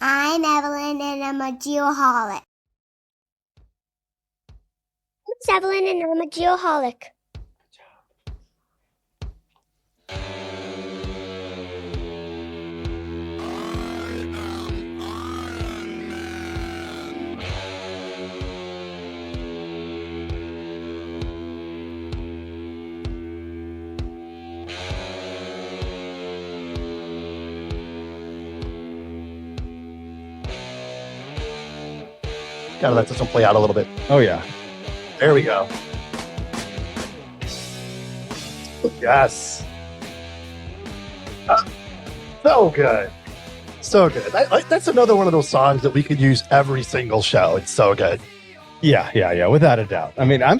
I'm Evelyn, and I'm a geoholic. It's Evelyn, and I'm a geoholic. Gotta let this one play out a little bit. Oh, yeah. There we go. Yes. So good. So good. That's another one of those songs that we could use every single show. It's so good. Yeah, without a doubt. I mean, I'm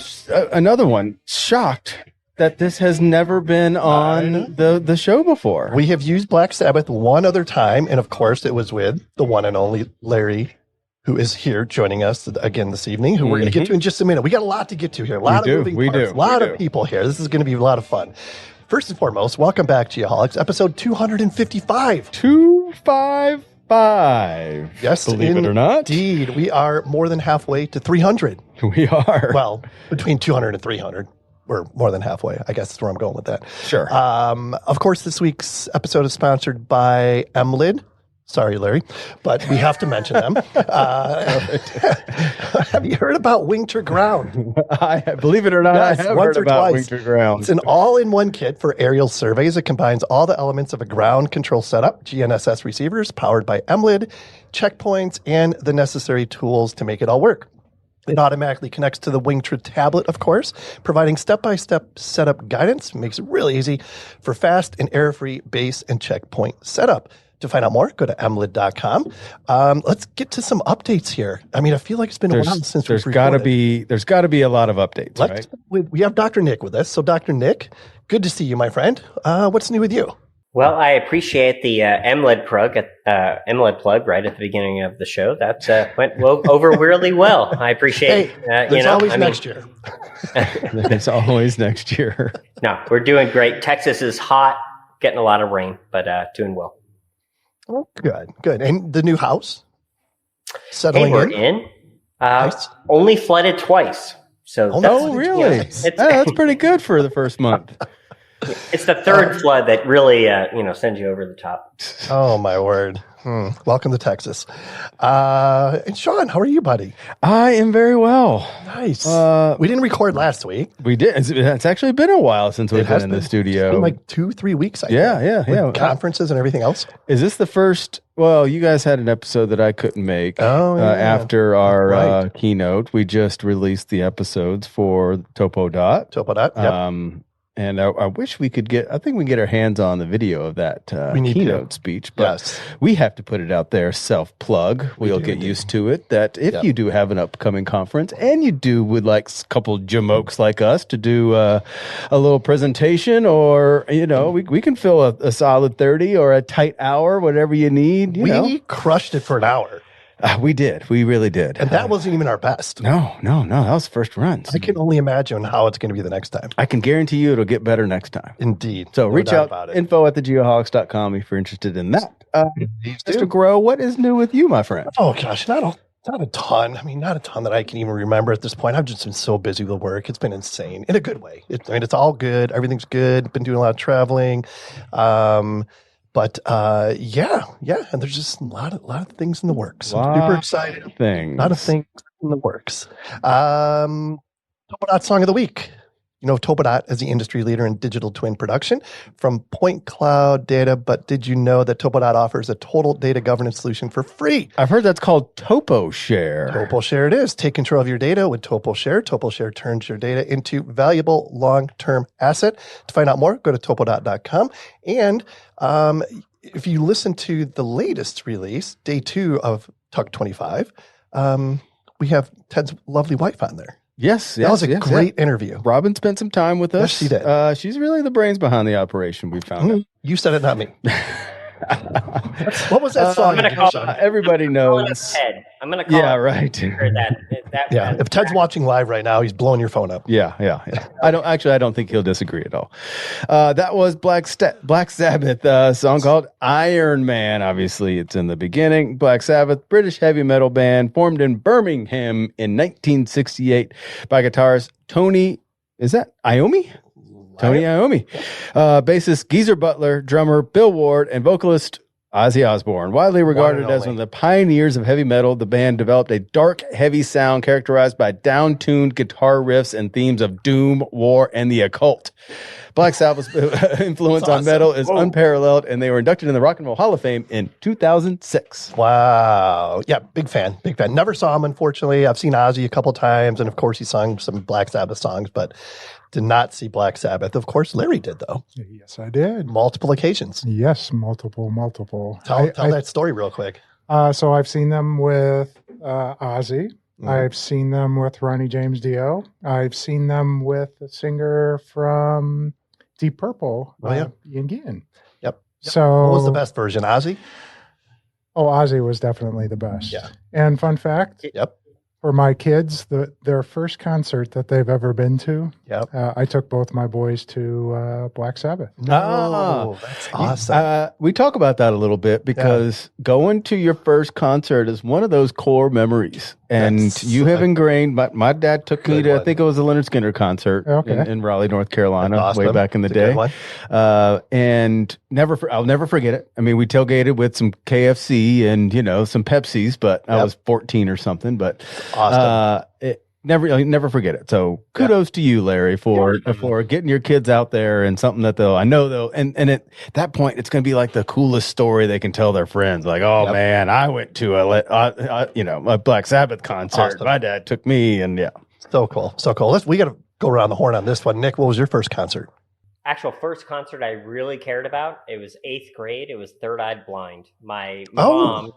another one shocked that this has never been on the show before. We have used Black Sabbath one other time, and of course it was with the one and only Larry, who is here joining us again this evening, who we're going to get to in just a minute. We got a lot to get to here. A lot of moving parts. A lot of people here. This is going to be a lot of fun. First and foremost, welcome back, Geoholics, episode 255. 255. Yes, believe it or not. Indeed. We are more than halfway to 300. We are. Well, between 200 and 300. We're more than halfway. I guess that's where I'm going with that. Sure. Of course, this week's episode is sponsored by MLID. Sorry, Larry, but we have to mention them. Have you heard about Winter Ground? Believe it or not, Yes, I have once heard or about twice. Winter Ground. It's an all-in-one kit for aerial surveys. It combines all the elements of a ground control setup, GNSS receivers powered by MLID, checkpoints, and the necessary tools to make it all work. It automatically connects to the Wingtra tablet, of course, providing step-by-step setup guidance. Makes it really easy for fast and error-free base and checkpoint setup. To find out more, go to mlid.com. Let's get to some updates here. I mean, I feel like it's been a while since we've recorded. There's got to be a lot of updates, right? We have Dr. Nick with us. So, Dr. Nick, good to see you, my friend. What's new with you? Well, I appreciate the MLID plug right at the beginning of the show. That went over really well. I appreciate. There's always next year. There's always next year. No, we're doing great. Texas is hot, getting a lot of rain, but doing well. Oh, good. And the new house settling we're in. Nice. Only flooded twice. So really? Yeah, that's pretty good for the first month. It's the third flood that really, sends you over the top. Oh, my word. Welcome to Texas. And Sean, how are you, buddy? I am very well. Nice. We didn't record last week. We did. It's actually been a while since we've been in the studio. It's been like 2-3 weeks, I think. Yeah. Conferences and everything else. Is this the first? Well, you guys had an episode that I couldn't make after our keynote. We just released the episodes for TopoDot. Yep. And I wish we could I think we can get our hands on the video of that keynote speech, but we have to put it out there, self-plug. We'll get used to it, that if you do have an upcoming conference and you would like a couple jamokes like us to do a little presentation, or, we can fill a solid 30 or a tight hour, whatever you need. We crushed it for an hour. We did. We really did. And that wasn't even our best. No. That was first runs. I can only imagine how it's going to be the next time. I can guarantee you it'll get better next time. Indeed. So reach out, info@thegeoholics.com if you're interested in that. Mr. Grow, what is new with you, my friend? Oh, gosh, not a ton. I mean, not a ton that I can even remember at this point. I've just been so busy with work. It's been insane in a good way. It's all good. Everything's good. Been doing a lot of traveling. But and there's just a lot of things in the works. I'm super excited. A lot of things in the works. TopoDot Song of the Week. You know TopoDot as the industry leader in digital twin production from point cloud data, but did you know that TopoDot offers a total data governance solution for free? I've heard that's called TopoShare. TopoShare it is. Take control of your data with TopoShare. TopoShare turns your data into valuable long-term asset. To find out more, go to topodot.com. And if you listen to the latest release, day 2 of Tug 25, we have Ted's lovely wife on there. Yes, that was a great interview. Robin spent some time with us. Yes, she did. She's really the brains behind the operation, we found out. You said it, not me. What was that song? Everybody knows. I'm going to call Yeah, right. that if Ted's watching live right now, he's blowing your phone up. Yeah. I don't think he'll disagree at all. That was Black Sabbath, song called Iron Man. Obviously, it's in the beginning. Black Sabbath, British heavy metal band formed in Birmingham in 1968 by guitarist Tony. Is that Iommi? Tony Iommi. Bassist Geezer Butler, drummer Bill Ward, and vocalist Ozzy Osbourne. Widely regarded as one of the pioneers of heavy metal, the band developed a dark, heavy sound characterized by down-tuned guitar riffs and themes of doom, war, and the occult. Black Sabbath's influence on metal is unparalleled, and they were inducted in the Rock and Roll Hall of Fame in 2006. Wow. Yeah, big fan. Never saw him, unfortunately. I've seen Ozzy a couple times, and of course he sung some Black Sabbath songs, but did not see Black Sabbath. Of course, Larry did, though. Yes, I did. Multiple occasions. Yes, multiple. Tell that story real quick. So I've seen them with Ozzy. Mm-hmm. I've seen them with Ronnie James Dio. I've seen them with the singer from Deep Purple, Ian Gillan. Yep. So what was the best version, Ozzy? Oh, Ozzy was definitely the best. Yeah. And fun fact. Yep. For my kids, their first concert that they've ever been to, I took both my boys to Black Sabbath. No, that's awesome. We talk about that a little bit because going to your first concert is one of those core memories. And you have ingrained, my dad took me to, I think it was a Leonard Skinner concert in Raleigh, North Carolina, way back in the day. And I'll never forget it. I mean, we tailgated with some KFC and, some Pepsis, but I was 14 or something, but awesome. Never forget it. So kudos to you, Larry, for getting your kids out there and something that and at that point it's going to be like the coolest story they can tell their friends. Like, oh man, I went to a Black Sabbath concert. Awesome. My dad took me, and so cool. We got to go around the horn on this one. Nick, what was your first concert? Actual first concert I really cared about. It was 8th grade. It was Third Eyed Blind. My mom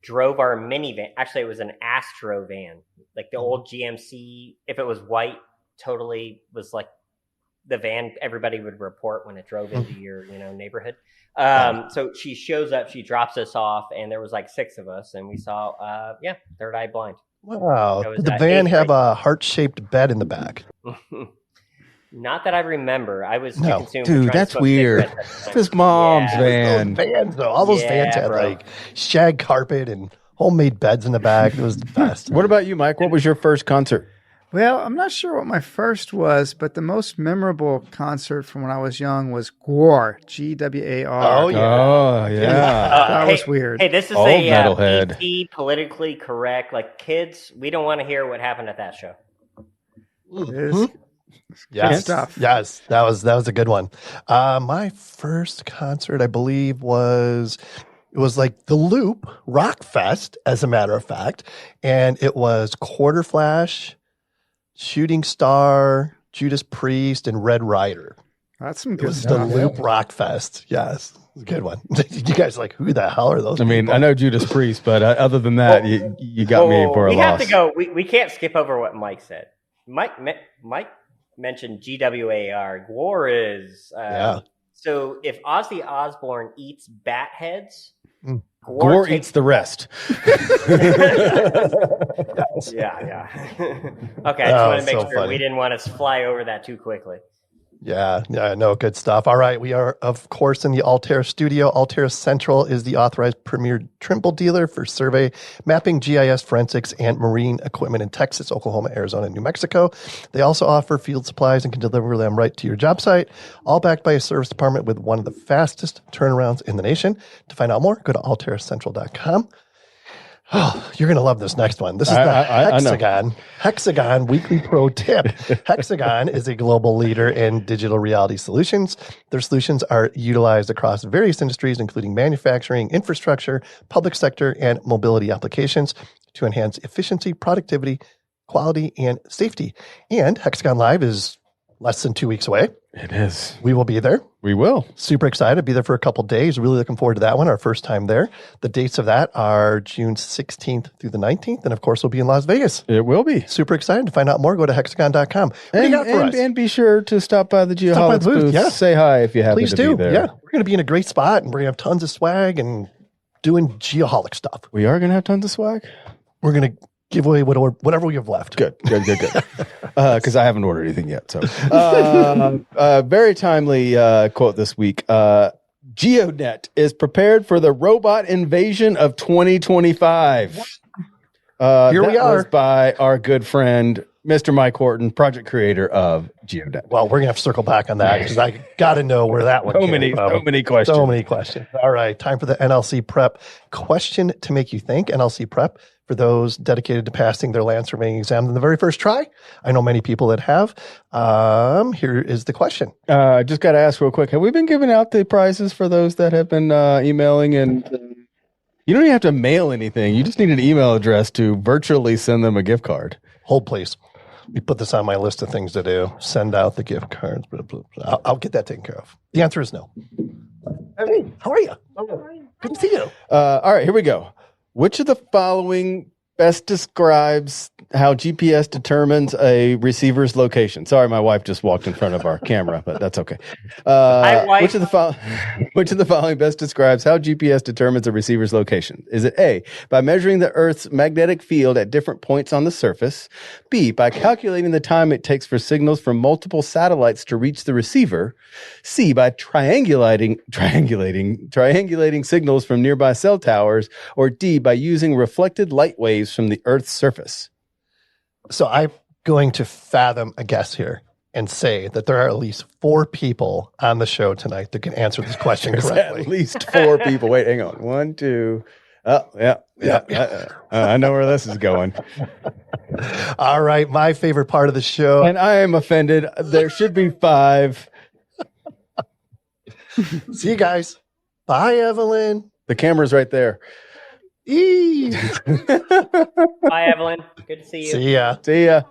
drove our minivan. Actually, it was an Astro van, like the old GMC. If it was white, totally was like the van everybody would report when it drove into your, neighborhood. So she shows up, she drops us off, and there was like 6 of us, and we saw, Third Eye Blind. Wow. Did the van have a heart-shaped bed in the back? Not that I remember. I was too consumed. Dude, that's weird. This mom's van. Those vans, though. All those vans had like shag carpet and homemade beds in the back. It was the best. What about you, Mike? What was your first concert? Well, I'm not sure what my first was, but the most memorable concert from when I was young was GWAR, G-W-A-R. Oh, yeah. Oh, yeah. That was weird. Hey, this is Old a metalhead. PC, politically correct. Like, kids, we don't want to hear what happened at that show. Good stuff. Yes, that was a good one. My first concert, I believe, was like the Loop Rock Fest, as a matter of fact, and it was Quarter Flash, Shooting Star, Judas Priest, and Red Rider. That's some good stuff. It was the Loop Rock Fest. Yes, it was a good one. You guys are like, who the hell are those? I mean, I know Judas Priest, but other than that, you got me for a loss. We have to go. We can't skip over what Mike said. Mike mentioned GWAR. GWAR is so if Ozzy Osbourne eats bat heads, GWAR eats the rest. Yeah. Okay, I just want to make sure we didn't want to fly over that too quickly. Yeah, no, good stuff. All right, we are, of course, in the Altair studio. Altair Central is the authorized premier Trimble dealer for survey, mapping, GIS, forensics, and marine equipment in Texas, Oklahoma, Arizona, and New Mexico. They also offer field supplies and can deliver them right to your job site, all backed by a service department with one of the fastest turnarounds in the nation. To find out more, go to altaircentral.com. Oh, you're going to love this next one. This is the Hexagon Weekly Pro Tip. Hexagon is a global leader in digital reality solutions. Their solutions are utilized across various industries, including manufacturing, infrastructure, public sector, and mobility applications to enhance efficiency, productivity, quality, and safety. And Hexagon Live is less than 2 weeks away. It is. We will be there. We will. Super excited. Be there for a couple days. Really looking forward to that one. Our first time there. The dates of that are June 16th through the 19th. And of course, we'll be in Las Vegas. It will be. Super excited. To find out more, go to hexagon.com. What do you got for us? And be sure to stop by the Geoholics booth. Yeah. Say hi if you happen Please to do. be there. Yeah. We're going to be in a great spot and we're going to have tons of swag and doing Geoholic stuff. We are going to have tons of swag? We're going to give away whatever we have left. Good. Because I haven't ordered anything yet. So, very timely quote this week. Geonet is prepared for the robot invasion of 2025. Here we are. Was by our good friend, Mr. Mike Horton, project creator of Geonet. Well, we're going to have to circle back on that because I got to know where that one came from. So many questions. So many questions. All right. Time for the NLC Prep question to make you think. NLC Prep for those dedicated to passing their Lance remaining exam in the very first try. I know many people that have. Here is the question. Just got to ask real quick. Have we been giving out the prizes for those that have been emailing? And you don't even have to mail anything. You just need an email address to virtually send them a gift card. Hold, please. We put this on my list of things to do. Send out the gift cards. I'll get that taken care of. The answer is no. Hey, how are you? Good to see you. All right, here we go. Which of the following best describes how GPS determines a receiver's location? Sorry, my wife just walked in front of our camera, but that's okay. Hi, wife. Which of the following best describes how GPS determines a receiver's location? Is it A, by measuring the Earth's magnetic field at different points on the surface? B, by calculating the time it takes for signals from multiple satellites to reach the receiver? C, by triangulating signals from nearby cell towers? Or D, by using reflected light waves from the Earth's surface? So I'm going to fathom a guess here and say that there are at least 4 people on the show tonight that can answer this question correctly. At least 4 people. Wait, hang on. 1, 2. Oh, yeah. I know where this is going. All right. My favorite part of the show. And I am offended. There should be 5. See you guys. Bye, Evelyn. The camera's right there. Bye, Evelyn. Good to see you. See ya. See ya.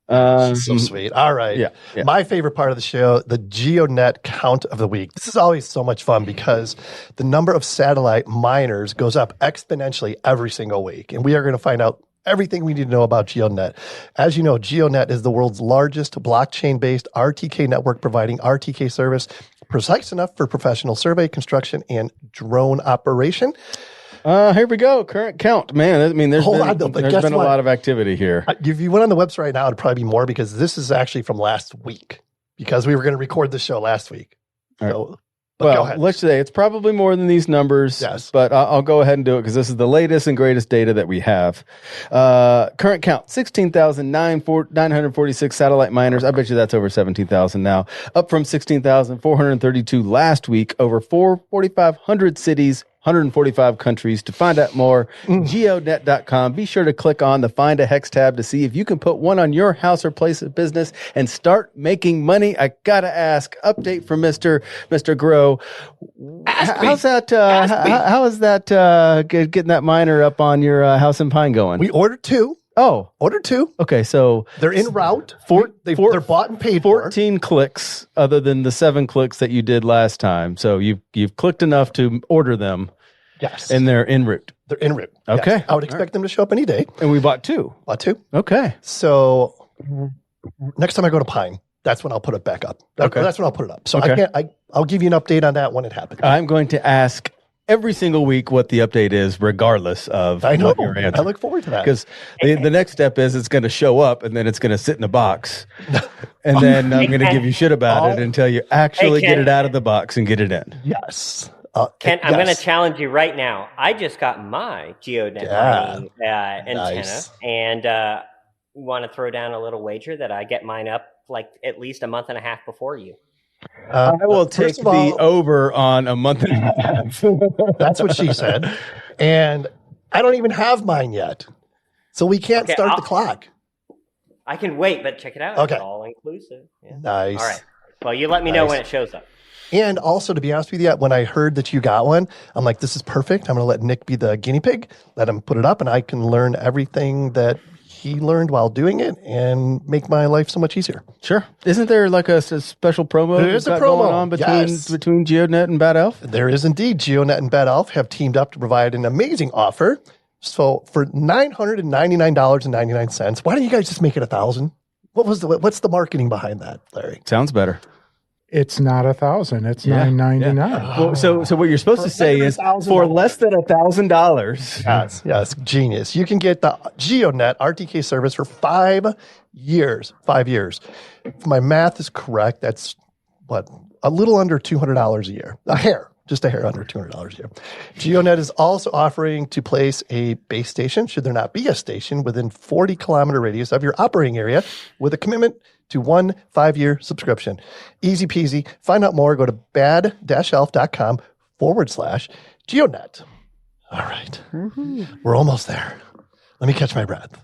So sweet. All right. Yeah. My favorite part of the show, the Geonet count of the week. This is always so much fun because the number of satellite miners goes up exponentially every single week. And we are going to find out everything we need to know about Geonet. As you know, Geonet is the world's largest blockchain-based RTK network providing RTK service precise enough for professional survey, construction, and drone operation. Here we go. Current count. Man, I mean, there's been a lot of activity here. If you went on the website right now, it'd probably be more because this is actually from last week because we were going to record the show last week. So, well, go ahead. Let's say it's probably more than these numbers, yes. But I'll go ahead and do it because this is the latest and greatest data that we have. Current count, 16,946 satellite miners. I bet you that's over 17,000 now, up from 16,432 last week, over 4,500 cities, 145 countries. To find out more, geonet.com. Be sure to click on the Find a Hex tab to see if you can put one on your house or place of business and start making money. I gotta ask, update from Mr. Grow. How's that? How is that getting that miner up on your house in Pine going? We ordered 2. Oh, ordered 2. Okay, so they're en route. They're bought and paid 14 clicks, other than the 7 clicks that you did last time. So you've clicked enough to order them. Yes, and they're en route. They're en route. Okay, yes. I would expect them to show up any day. And we bought 2. Okay, so next time I go to Pine, that's when I'll put it back up. That's when I'll put it up. So I'll give you an update on that when it happens. I'm going to ask every single week what the update is, regardless of what your answer. I look forward to that. Because the next step is it's going to show up, and then it's going to sit in a box. And then I'm going to give you shit about it until you actually get it out of the box and get it in. Yes. Ken, I'm going to challenge you right now. I just got my Geonet antenna, and want to throw down a little wager that I get mine up like at least a month and a half before you. I will take the over on a month and a half. That's what she said. And I don't even have mine yet. So we can't start the clock. I can wait, but check it out. Okay. It's all inclusive. Yeah. Nice. All right. Well, you let me know when it shows up. And also, to be honest with you, when I heard that you got one, I'm like, this is perfect. I'm going to let Nick be the guinea pig, let him put it up, and I can learn everything that he learned while doing it and make my life so much easier. Sure. Isn't there like a special promo? There is a promo going on between GeoDNet and Bad Elf? There is indeed. GeoNet and Bad Elf have teamed up to provide an amazing offer. So for $999.99, why don't you guys just make it $1,000? What's the marketing behind that, Larry? Sounds better. It's not $1,000. It's $999. Well, so what you're supposed to say is for less than $1,000. Yes, genius. You can get the GeoNet RTK service for 5 years. 5 years. If my math is correct, that's a little under $200 a year. Just a hair under $200 a year. Geonet is also offering to place a base station, should there not be a station, within 40-kilometer radius of your operating area with a commitment to 1 5-year subscription. Easy peasy. Find out more. Go to bad-elf.com/Geonet. All right. We're almost there. Let me catch my breath.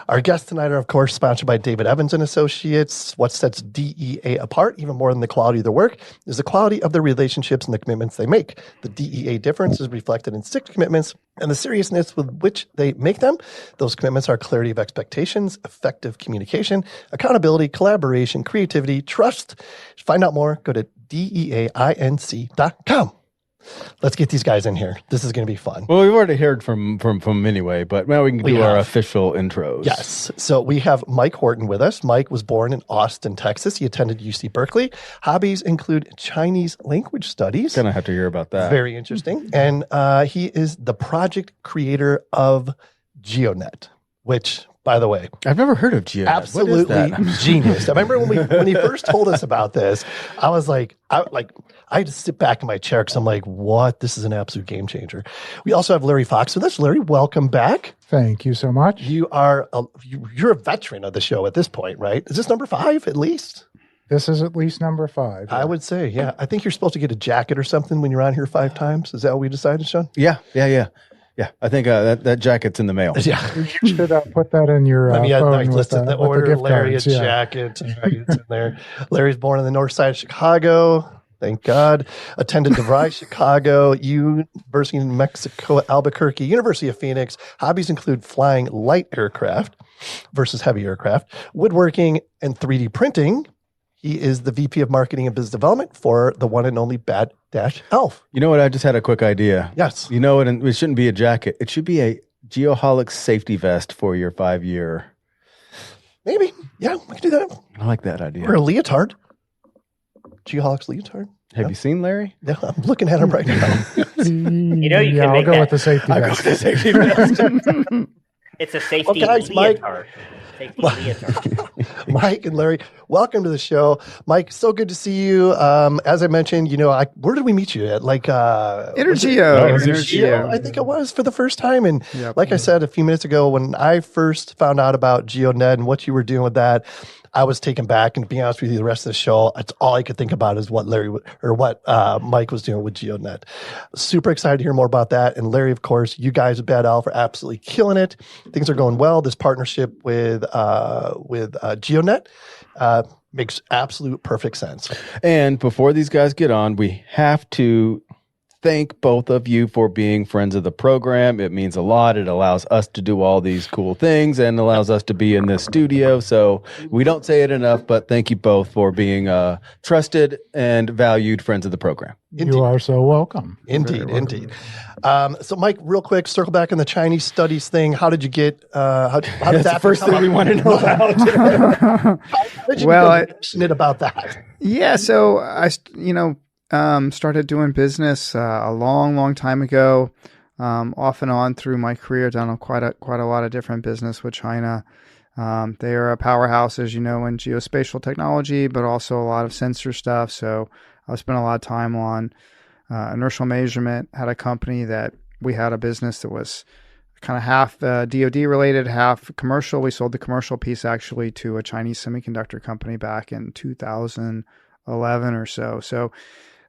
Our guests tonight are, of course, sponsored by David Evans & Associates. What sets DEA apart, even more than the quality of their work, is the quality of their relationships and the commitments they make. The DEA difference is reflected in 6 commitments and the seriousness with which they make them. Those commitments are clarity of expectations, effective communication, accountability, collaboration, creativity, trust. To find out more, go to DEAINC.com. Let's get these guys in here. This is going to be fun. Well, we've already heard from anyway, but now we can do our official intros. Yes. So we have Mike Horton with us. Mike was born in Austin, Texas. He attended UC Berkeley. Hobbies include Chinese language studies. Gonna have to hear about that. Very interesting. And he is the project creator of Geonet, which, by the way, I've never heard of Geonet. Absolutely genius. I remember when he first told us about this, I was like, I had to sit back in my chair because I'm like, what? This is an absolute game changer. We also have Larry Fox with us. Larry, welcome back. Thank you so much. You're a veteran of the show at this point, right? Is this number 5 at least? This is at least number 5. I would say, yeah. I think you're supposed to get a jacket or something when you're on here 5 times. Is that what we decided, Sean? Yeah. I think that jacket's in the mail. Yeah. You should put that in your phone listen, the order gift Larry cards, a jacket. It's in there. Larry's born on the north side of Chicago. Thank God. Attended DeVry, Chicago, University of New Mexico, Albuquerque, University of Phoenix. Hobbies include flying light aircraft versus heavy aircraft, woodworking, and 3D printing. He is the VP of Marketing and Business Development for the one and only Bad Elf. You know what? I just had a quick idea. Yes. You know what? And it shouldn't be a jacket. It should be a Geoholic safety vest for your 5-year. Maybe. Yeah, we can do that. I like that idea. Or a leotard. Geoholic's leotard. Have you seen Larry? Yeah, I'm looking at him right now. You can I'll make go that. with the safety I'll go vest. with the safety vest. It's a safety guys, leotard. Safety leotard. Mike and Larry, welcome to the show. Mike, so good to see you. As I mentioned, where did we meet you at? Intergeo. I think it was for the first time. And like I said a few minutes ago, when I first found out about Geonet and what you were doing with that, I was taken back. And to be honest with you, the rest of the show, it's all I could think about is what Mike was doing with Geonet. Super excited to hear more about that. And Larry, of course, you guys at Bad Elf are absolutely killing it. Things are going well. This partnership with Geonet makes absolute perfect sense. And before these guys get on, we have to thank both of you for being friends of the program. It means a lot. It allows us to do all these cool things and allows us to be in this studio. So we don't say it enough, but thank you both for being trusted and valued friends of the program. Indeed. You are so welcome. Indeed. So Mike, real quick, circle back on the Chinese studies thing. How did you get, how did That's that the first thing we want to know about. How did you get passionate about that? Yeah. So I started doing business a long time ago, off and on through my career. Done quite a lot of different business with China. They are a powerhouse, as you know, in geospatial technology, but also a lot of sensor stuff. So I spent a lot of time on inertial measurement. Had a company that we had a business that was kind of half DoD related, half commercial. We sold the commercial piece actually to a Chinese semiconductor company back in 2011 or so. So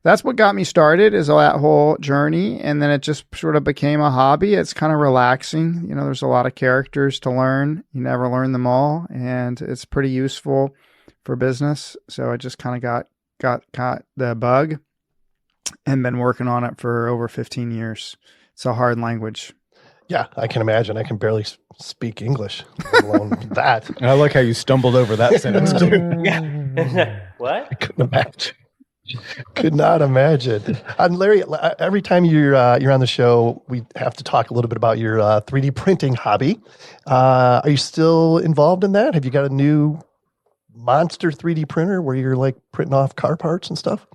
that's what got me started, is that whole journey. And then it just sort of became a hobby. It's kind of relaxing. There's a lot of characters to learn. You never learn them all. And it's pretty useful for business. So I just kind of got the bug and been working on it for over 15 years. It's a hard language. Yeah, I can imagine. I can barely speak English, let alone that. And I like how you stumbled over that sentence too. Yeah. What? I couldn't imagine. Could not imagine. And Larry, every time you're on the show, we have to talk a little bit about your 3D printing hobby. Are you still involved in that? Have you got a new monster 3D printer where you're like printing off car parts and stuff?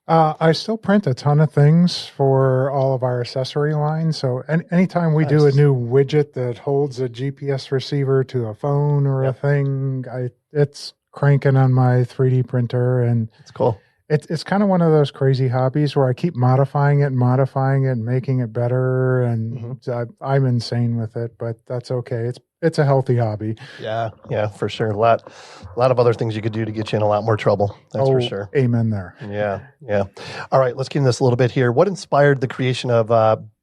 I still print a ton of things for all of our accessory lines. So anytime we do a new widget that holds a GPS receiver to a phone or a thing, it's cranking on my 3D printer, and it's cool. It's kind of one of those crazy hobbies where I keep modifying it, and making it better, and I'm insane with it, but that's okay. It's a healthy hobby. Yeah, for sure. A lot of other things you could do to get you in a lot more trouble. That's for sure. Amen there. Yeah. All right, let's get into this a little bit here. What inspired the creation of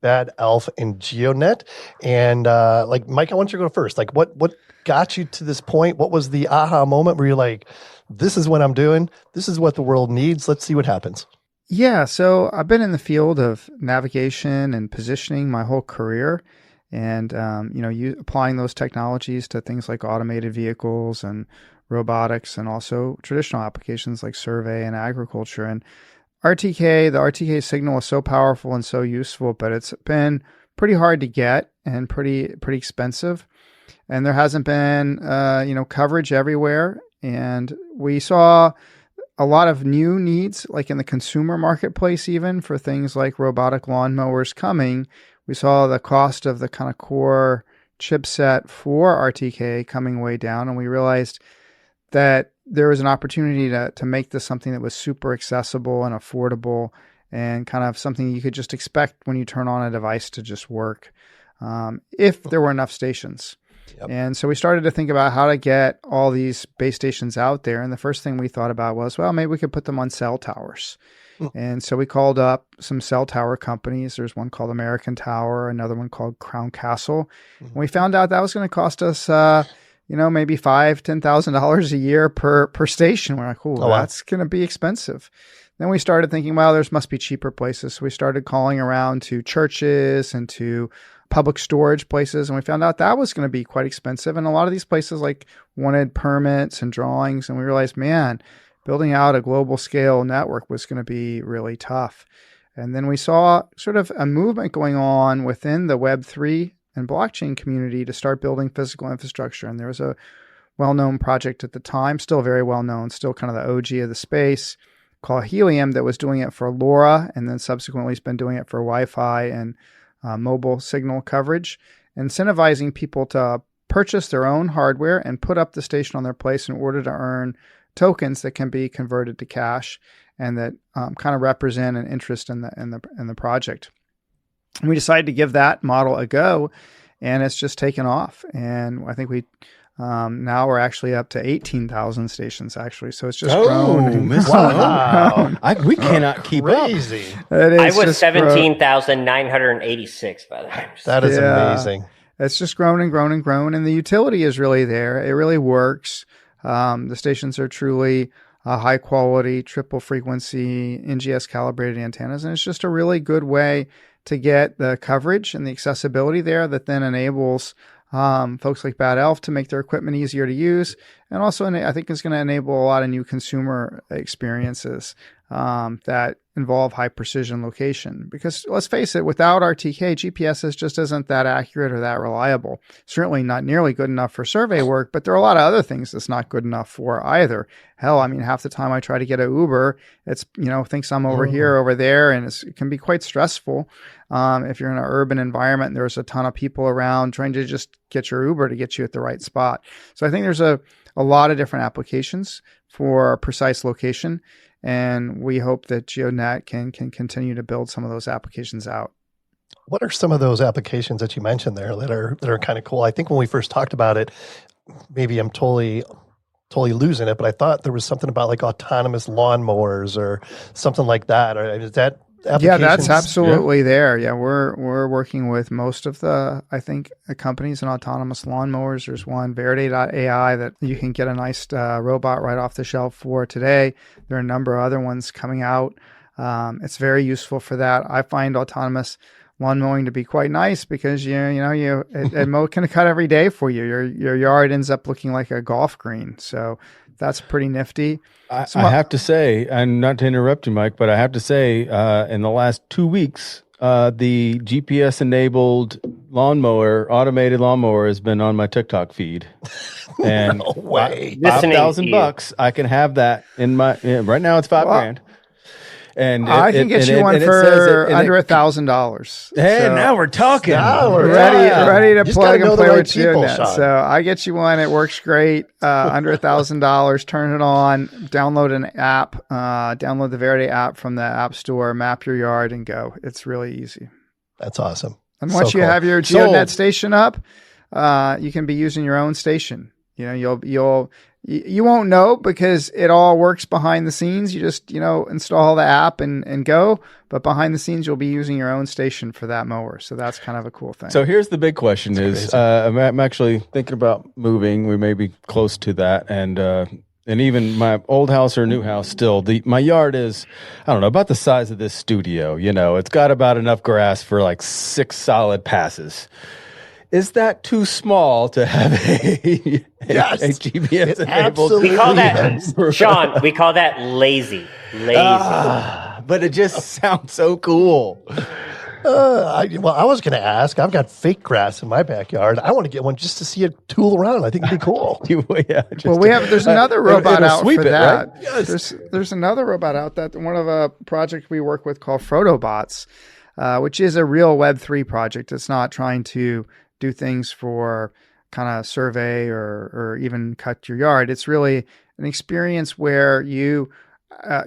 Bad Elf and Geonet? And like Mike, I want you to go first. Like, what got you to this point? What was the aha moment where you're like, this is what I'm doing. This is what the world needs. Let's see what happens. Yeah, so I've been in the field of navigation and positioning my whole career, and applying those technologies to things like automated vehicles and robotics, and also traditional applications like survey and agriculture. And the RTK signal is so powerful and so useful, but it's been pretty hard to get and pretty expensive, and there hasn't been coverage everywhere. And we saw a lot of new needs, like in the consumer marketplace, even for things like robotic lawnmowers coming. We saw the cost of the kind of core chipset for RTK coming way down, and we realized that there was an opportunity to make this something that was super accessible and affordable, and kind of something you could just expect when you turn on a device to just work, if there were enough stations. Yep. And so we started to think about how to get all these base stations out there. And the first thing we thought about was, well, maybe we could put them on cell towers. And so we called up some cell tower companies. There's one called American Tower, another one called Crown Castle. And we found out that was going to cost us, maybe $5,000-$10,000 a year per station. We're like, that's going to be expensive. Then we started thinking, well, there must be cheaper places. So we started calling around to churches and to public storage places, and we found out that was going to be quite expensive. And a lot of these places wanted permits and drawings, and we realized, man, building out a global scale network was going to be really tough. And then we saw sort of a movement going on within the Web3 and blockchain community to start building physical infrastructure. And there was a well-known project at the time, still very well-known, still kind of the OG of the space, called Helium, that was doing it for LoRa, and then subsequently has been doing it for Wi-Fi and mobile signal coverage, incentivizing people to purchase their own hardware and put up the station on their place in order to earn tokens that can be converted to cash, and that kind of represent an interest in the project. And we decided to give that model a go, and it's just taken off. And I think we now we're actually up to 18,000 stations, actually. So it's just grown. Wow. We cannot keep up. I was 17,986 by the way. That is amazing. It's just grown and grown and grown. And the utility is really there. It really works. The stations are truly high quality, triple frequency, NGS calibrated antennas. And it's just a really good way to get the coverage and the accessibility there that then enables folks like Bad Elf to make their equipment easier to use. And also, I think it's going to enable a lot of new consumer experiences that involve high precision location. Because let's face it, without RTK, GPS just isn't that accurate or that reliable. Certainly not nearly good enough for survey work, but there are a lot of other things that's not good enough for either. Hell, I mean, half the time I try to get an Uber, it's, thinks I'm over here, over there, and it can be quite stressful. If you're in an urban environment and there's a ton of people around trying to just get your Uber to get you at the right spot. So I think there's a lot of different applications for precise location. And we hope that Geonet can continue to build some of those applications out. What are some of those applications that you mentioned there that are kind of cool? I think when we first talked about it, maybe I'm totally losing it, but I thought there was something about like autonomous lawnmowers or something like that. Or is that Yeah, that's absolutely there. Yeah, we're working with most of the, I think, companies in autonomous lawnmowers. There's one, Verde.ai, that you can get a nice robot right off the shelf for today. There are a number of other ones coming out. It's very useful for that. I find autonomous lawn mowing to be quite nice because it can cut every day for you. Your yard ends up looking like a golf green. So that's pretty nifty. I have to say, and not to interrupt you, Mike, but I have to say, in the last 2 weeks, the GPS-enabled automated lawnmower, has been on my TikTok feed. And no way. $5,000, I can have that in my. Right now, it's $5,000. And I can get you one for under $1,000. Hey, so now we're talking. Now we're ready to plug and play with Geonet. So I get you one. It works great. Under $1,000. Turn it on. Download an app. Download the Verity app from the App Store. Map your yard and go. It's really easy. That's awesome. And once you have your Geonet station up, you can be using your own station. You won't know because it all works behind the scenes. You just, install the app and go. But behind the scenes, you'll be using your own station for that mower. So that's kind of a cool thing. So here's the big question I'm actually thinking about moving. We may be close to that. And even my old house or new house still, my yard is, I don't know, about the size of this studio. It's got about enough grass for like 6 solid passes. Is that too small to have a GPS enabled? We call that, Sean, we call that lazy. But it just sounds so cool. I was going to ask. I've got fake grass in my backyard. I want to get one just to see it tool around. I think it'd be cool. There's another robot out for that. Right? Yes. There's another robot out that one of a project we work with called Photobots, which is a real Web3 project. It's not trying to do things for kind of survey or even cut your yard. It's really an experience where you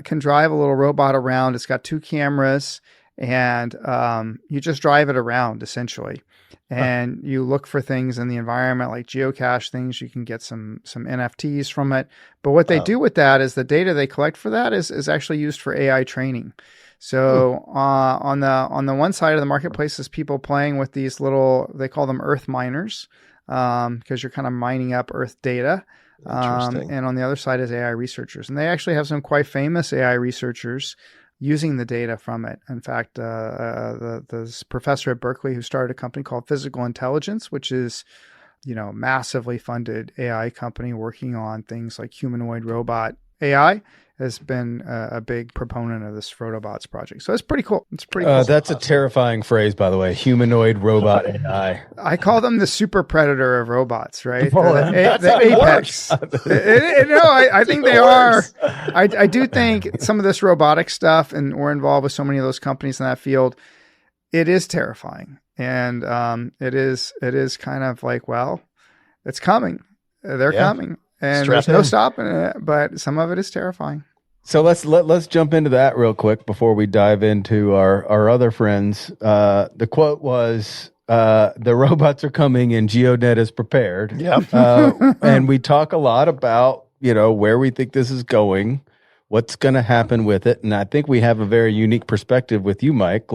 can drive a little robot around. It's got 2 cameras and you just drive it around essentially. And you look for things in the environment like geocache things. You can get some NFTs from it. But what they do with that is the data they collect for that is actually used for AI training. So on the one side of the marketplace is people playing with these little, they call them earth miners, because you're kind of mining up earth data. And on the other side is AI researchers. And they actually have some quite famous AI researchers using the data from it. In fact, the professor at Berkeley who started a company called Physical Intelligence, which is, massively funded AI company working on things like humanoid robot AI, has been a big proponent of this Photobots project. So it's pretty cool. It's pretty cool. That's a terrifying phrase, by the way. Humanoid robot AI. I call them the super predator of robots, right? That's the apex. I think they are. I do think some of this robotic stuff, and we're involved with so many of those companies in that field, it is terrifying. And it is kind of like, well, it's coming. They're coming. And there's no stopping it, but some of it is terrifying. So let's jump into that real quick before we dive into our other friends. The quote was, "The robots are coming, and Geonet is prepared." Yeah, and we talk a lot about where we think this is going, what's going to happen with it, and I think we have a very unique perspective with you, Mike.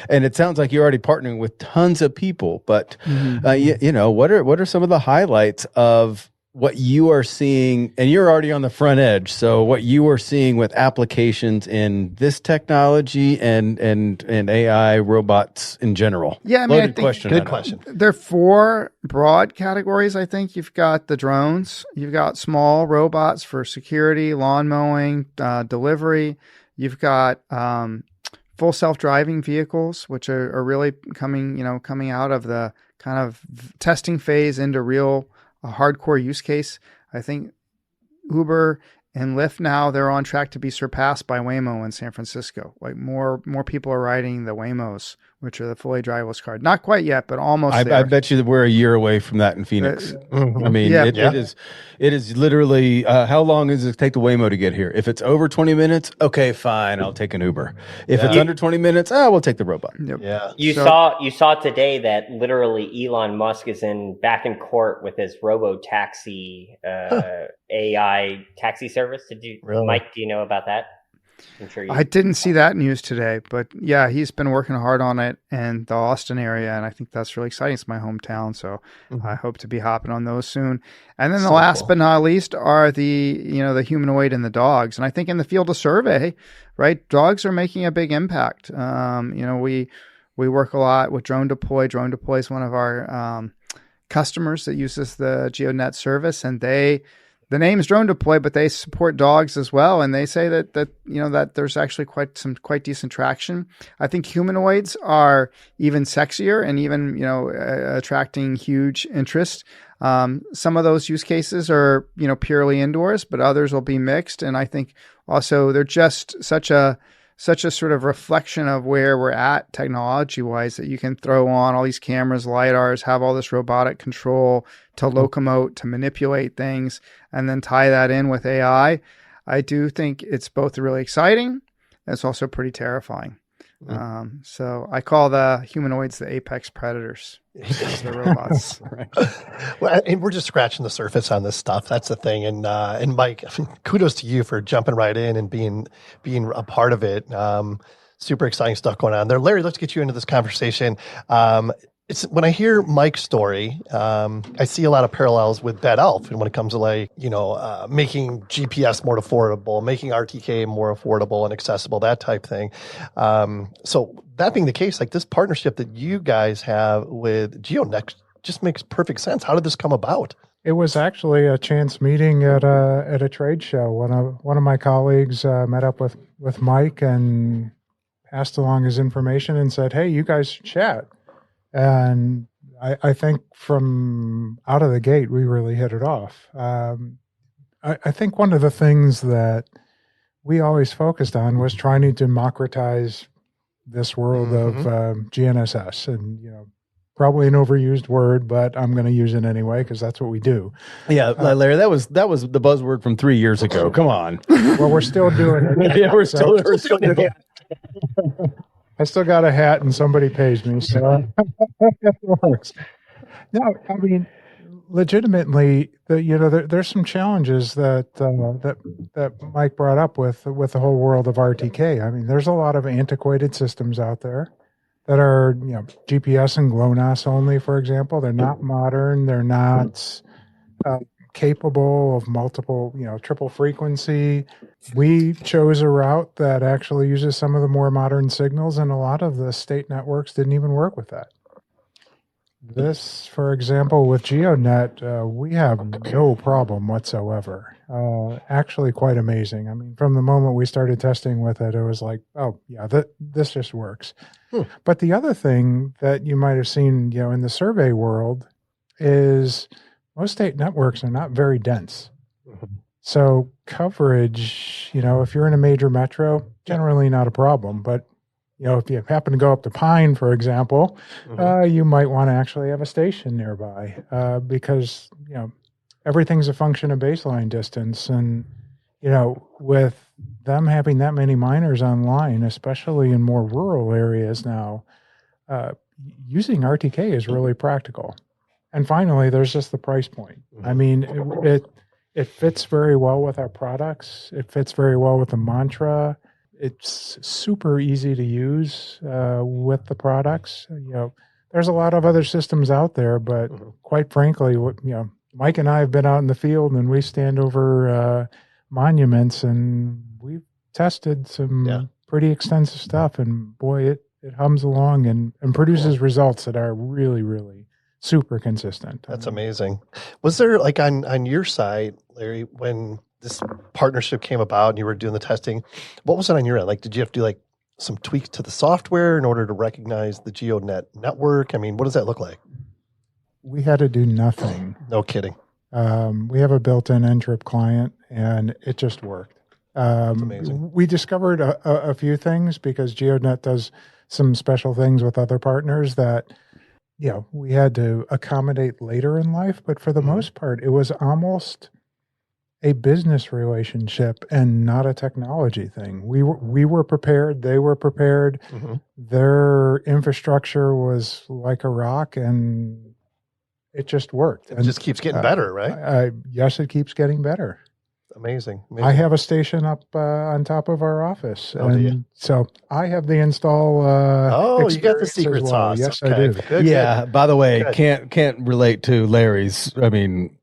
And it sounds like you're already partnering with tons of people, but what are some of the highlights of what you are seeing, and you're already on the front edge. So what you are seeing with applications in this technology and AI robots in general. Yeah, I mean, I think good question. There are 4 broad categories. I think you've got the drones, you've got small robots for security, lawn mowing, delivery. You've got full self-driving vehicles, which are really coming out of the kind of testing phase into real a hardcore use case. I think Uber and Lyft now, they're on track to be surpassed by Waymo in San Francisco. Like more people are riding the Waymos, which are the fully driverless car. Not quite yet, but almost there. I bet you that we're a year away from that in Phoenix. I mean, it is literally, how long does it take the Waymo to get here? If it's over 20 minutes, okay, fine, I'll take an Uber. If it's under 20 minutes, we'll take the robot. Yep. Yeah. You saw today that literally Elon Musk is back in court with his robo-taxi AI taxi service. Mike, do you know about that? I'm sure I didn't see that news today, but yeah, he's been working hard on it in the Austin area, and I think that's really exciting. It's my hometown, so I hope to be hopping on those soon. And then the last but not least are the humanoid and the dogs. And I think in the field of survey, right, dogs are making a big impact. We work a lot with Drone Deploy. Drone Deploy is one of our customers that uses the GeoNet service, and the name is Drone Deploy, but they support dogs as well. And they say that there's actually quite decent traction. I think humanoids are even sexier and even attracting huge interest. Some of those use cases are purely indoors, but others will be mixed. And I think also they're just such a sort of reflection of where we're at technology-wise, that you can throw on all these cameras, LiDARs, have all this robotic control to locomote, to manipulate things, and then tie that in with AI. I do think it's both really exciting, and it's also pretty terrifying. So I call the humanoids the apex predators. The robots. Right. Well, and we're just scratching the surface on this stuff. That's the thing. And Mike, kudos to you for jumping right in and being a part of it. Super exciting stuff going on there. Larry, let's get you into this conversation. It's when I hear Mike's story, I see a lot of parallels with Bad Elf, and when it comes to making GPS more affordable, making RTK more affordable and accessible, that type thing. So that being the case, like this partnership that you guys have with Geonet just makes perfect sense. How did this come about? It was actually a chance meeting at a trade show. One of my colleagues met up with Mike and passed along his information and said, "Hey, you guys should chat." And I think from out of the gate, we really hit it off. I think one of the things that we always focused on was trying to democratize this world of GNSS. And, probably an overused word, but I'm going to use it anyway because that's what we do. Yeah, Larry, that was the buzzword from 3 years ago. Come on. Well, we're still doing it. Yeah, we're still doing it. I still got a hat and somebody pays me, so it works. No, I mean, legitimately, there's some challenges that Mike brought up with the whole world of RTK. I mean, there's a lot of antiquated systems out there that are GPS and GLONASS only, for example. They're not modern. They're not capable of multiple, triple frequency. We chose a route that actually uses some of the more modern signals, and a lot of the state networks didn't even work with that. This, for example, with Geonet, we have no problem whatsoever. Actually quite amazing. I mean, from the moment we started testing with it, it was like, oh, yeah, this just works. But the other thing that you might have seen, in the survey world is most state networks are not very dense. So coverage, if you're in a major metro, generally not a problem. But, if you happen to go up to Pine, for example, you might want to actually have a station nearby because, everything's a function of baseline distance. And, with them having that many miners online, especially in more rural areas now, using RTK is really practical. And finally, there's just the price point. I mean, it fits very well with our products. It fits very well with the mantra. It's super easy to use with the products. There's a lot of other systems out there, but quite frankly, Mike and I have been out in the field and we stand over monuments and we've tested some pretty extensive stuff. And boy, it hums along and produces results that are really, really super consistent. That's amazing. Was there on your side, Larry, when this partnership came about and you were doing the testing, what was it on your end? Did you have to do some tweaks to the software in order to recognize the Geonet network? I mean, what does that look like? We had to do nothing. No kidding. We have a built-in Ntrip client and it just worked. That's amazing. We discovered a few things because Geonet does some special things with other partners that we had to accommodate later in life, but for the most part, it was almost a business relationship and not a technology thing. We were prepared. They were prepared. Their infrastructure was like a rock, and it just worked. It just keeps getting better, right? Yes, it keeps getting better. Amazing. I have a station up on top of our office, and so I have the install. You got the secret sauce. Yes, okay. I do. Good. By the way, can't relate to Larry's. I mean,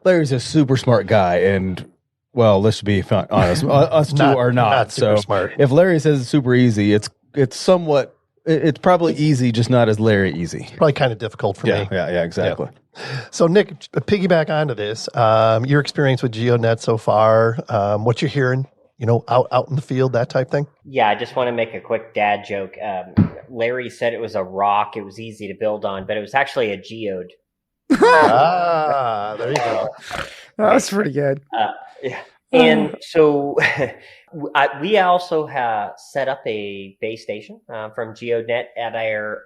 Larry's a super smart guy, and well, let's be honest, us two are not super so smart. If Larry says it's super easy, it's somewhat It's probably easy, just not as Larry easy. It's probably kind of difficult for me. Yeah, exactly. Yeah. So, Nick, piggyback onto this, your experience with GeoNet so far, what you're hearing, out in the field, that type thing? Yeah, I just want to make a quick dad joke. Larry said it was a rock. It was easy to build on, but it was actually a geode. There you go. That's pretty good. Yeah. And so we also have set up a base station from GeoDNet at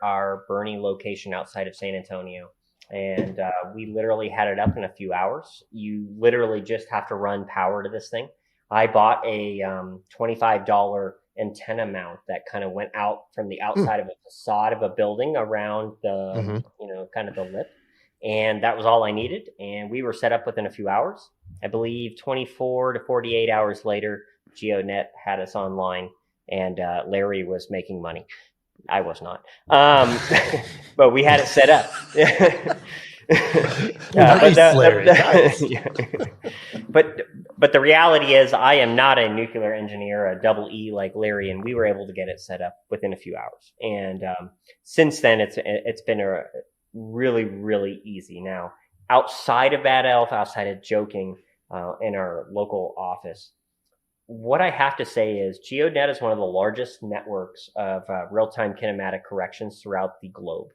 our Bernie location outside of San Antonio. And we literally had it up in a few hours. You literally just have to run power to this thing. I bought a $25 antenna mount that kind of went out from the outside of a facade of a building around the, kind of the lip. And that was all I needed. And we were set up within a few hours. I believe 24 to 48 hours later, GeoNet had us online and Larry was making money. I was not. But we had it set up. But the reality is I am not a nuclear engineer, a double E like Larry, and we were able to get it set up within a few hours. And since then, it's been a really, really easy. Now, outside of Bad Elf, outside of joking in our local office, what I have to say is GeoNet is one of the largest networks of real-time kinematic corrections throughout the globe.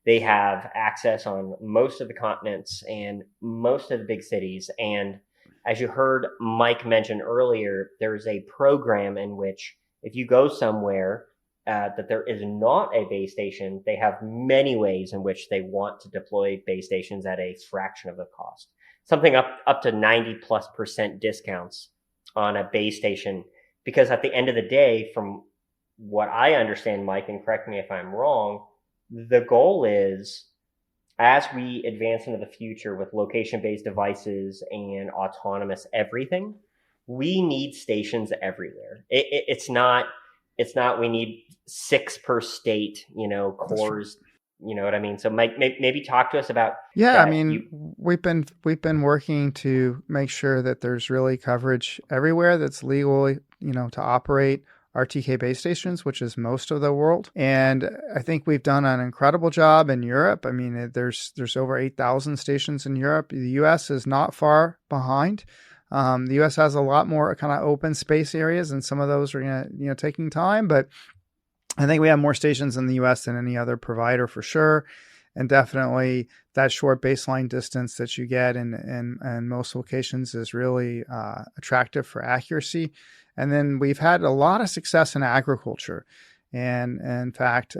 They have access on most of the continents and most of the big cities. And as you heard Mike mention earlier, there's a program in which if you go somewhere that there is not a base station, they have many ways in which they want to deploy base stations at a fraction of the cost. Something up to 90+% discounts on a base station, because at the end of the day, from what I understand, Mike, and correct me if I'm wrong, the goal is, as we advance into the future with location-based devices and autonomous everything, we need stations everywhere. It's not we need 6 per state, cores. You know what I mean? So Mike, maybe talk to us about. Yeah, I mean, we've been working to make sure that there's really coverage everywhere that's legal, to operate RTK base stations, which is most of the world. And I think we've done an incredible job in Europe. I mean, there's over 8,000 stations in Europe. The US is not far behind. The US has a lot more kind of open space areas, and some of those are taking time, but I think we have more stations in the US than any other provider for sure. And definitely that short baseline distance that you get in most locations is really attractive for accuracy. And then we've had a lot of success in agriculture. And in fact,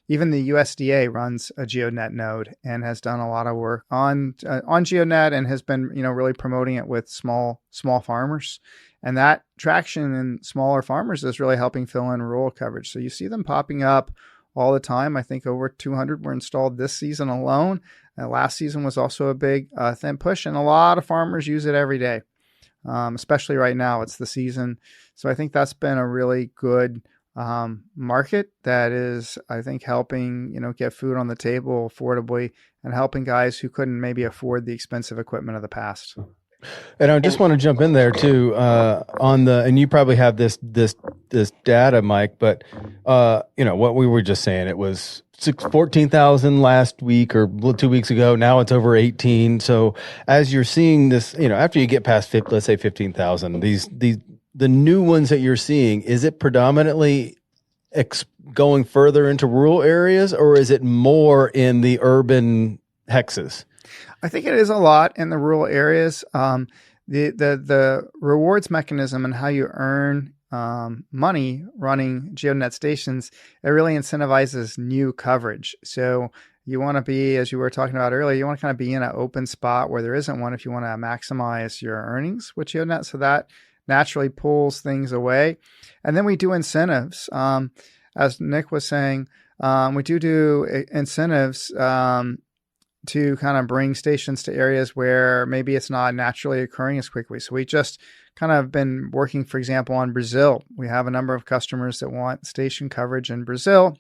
even the USDA runs a GeoNet node and has done a lot of work on GeoNet and has been, really promoting it with small farmers. And that traction in smaller farmers is really helping fill in rural coverage. So you see them popping up all the time. I think over 200 were installed this season alone. Last season was also a big thin push, and a lot of farmers use it every day, especially right now. It's the season. So I think that's been a really good market that is, I think, helping, get food on the table affordably and helping guys who couldn't maybe afford the expensive equipment of the past. And I just want to jump in there too and you probably have this data, Mike, but what we were just saying, it was 14,000 last week or 2 weeks ago. Now it's over 18. So as you're seeing this, after you get past let's say 15,000, the new ones that you're seeing, is it predominantly going further into rural areas, or is it more in the urban hexes? I think it is a lot in the rural areas. The rewards mechanism and how you earn money running GeoNet stations, it really incentivizes new coverage. So you want to be, as you were talking about earlier, you want to kind of be in an open spot where there isn't one if you want to maximize your earnings with GeoNet. So that naturally pulls things away. And then we do incentives. As Nick was saying, we do incentives to kind of bring stations to areas where maybe it's not naturally occurring as quickly. So we just kind of been working, for example, on Brazil. We have a number of customers that want station coverage in Brazil.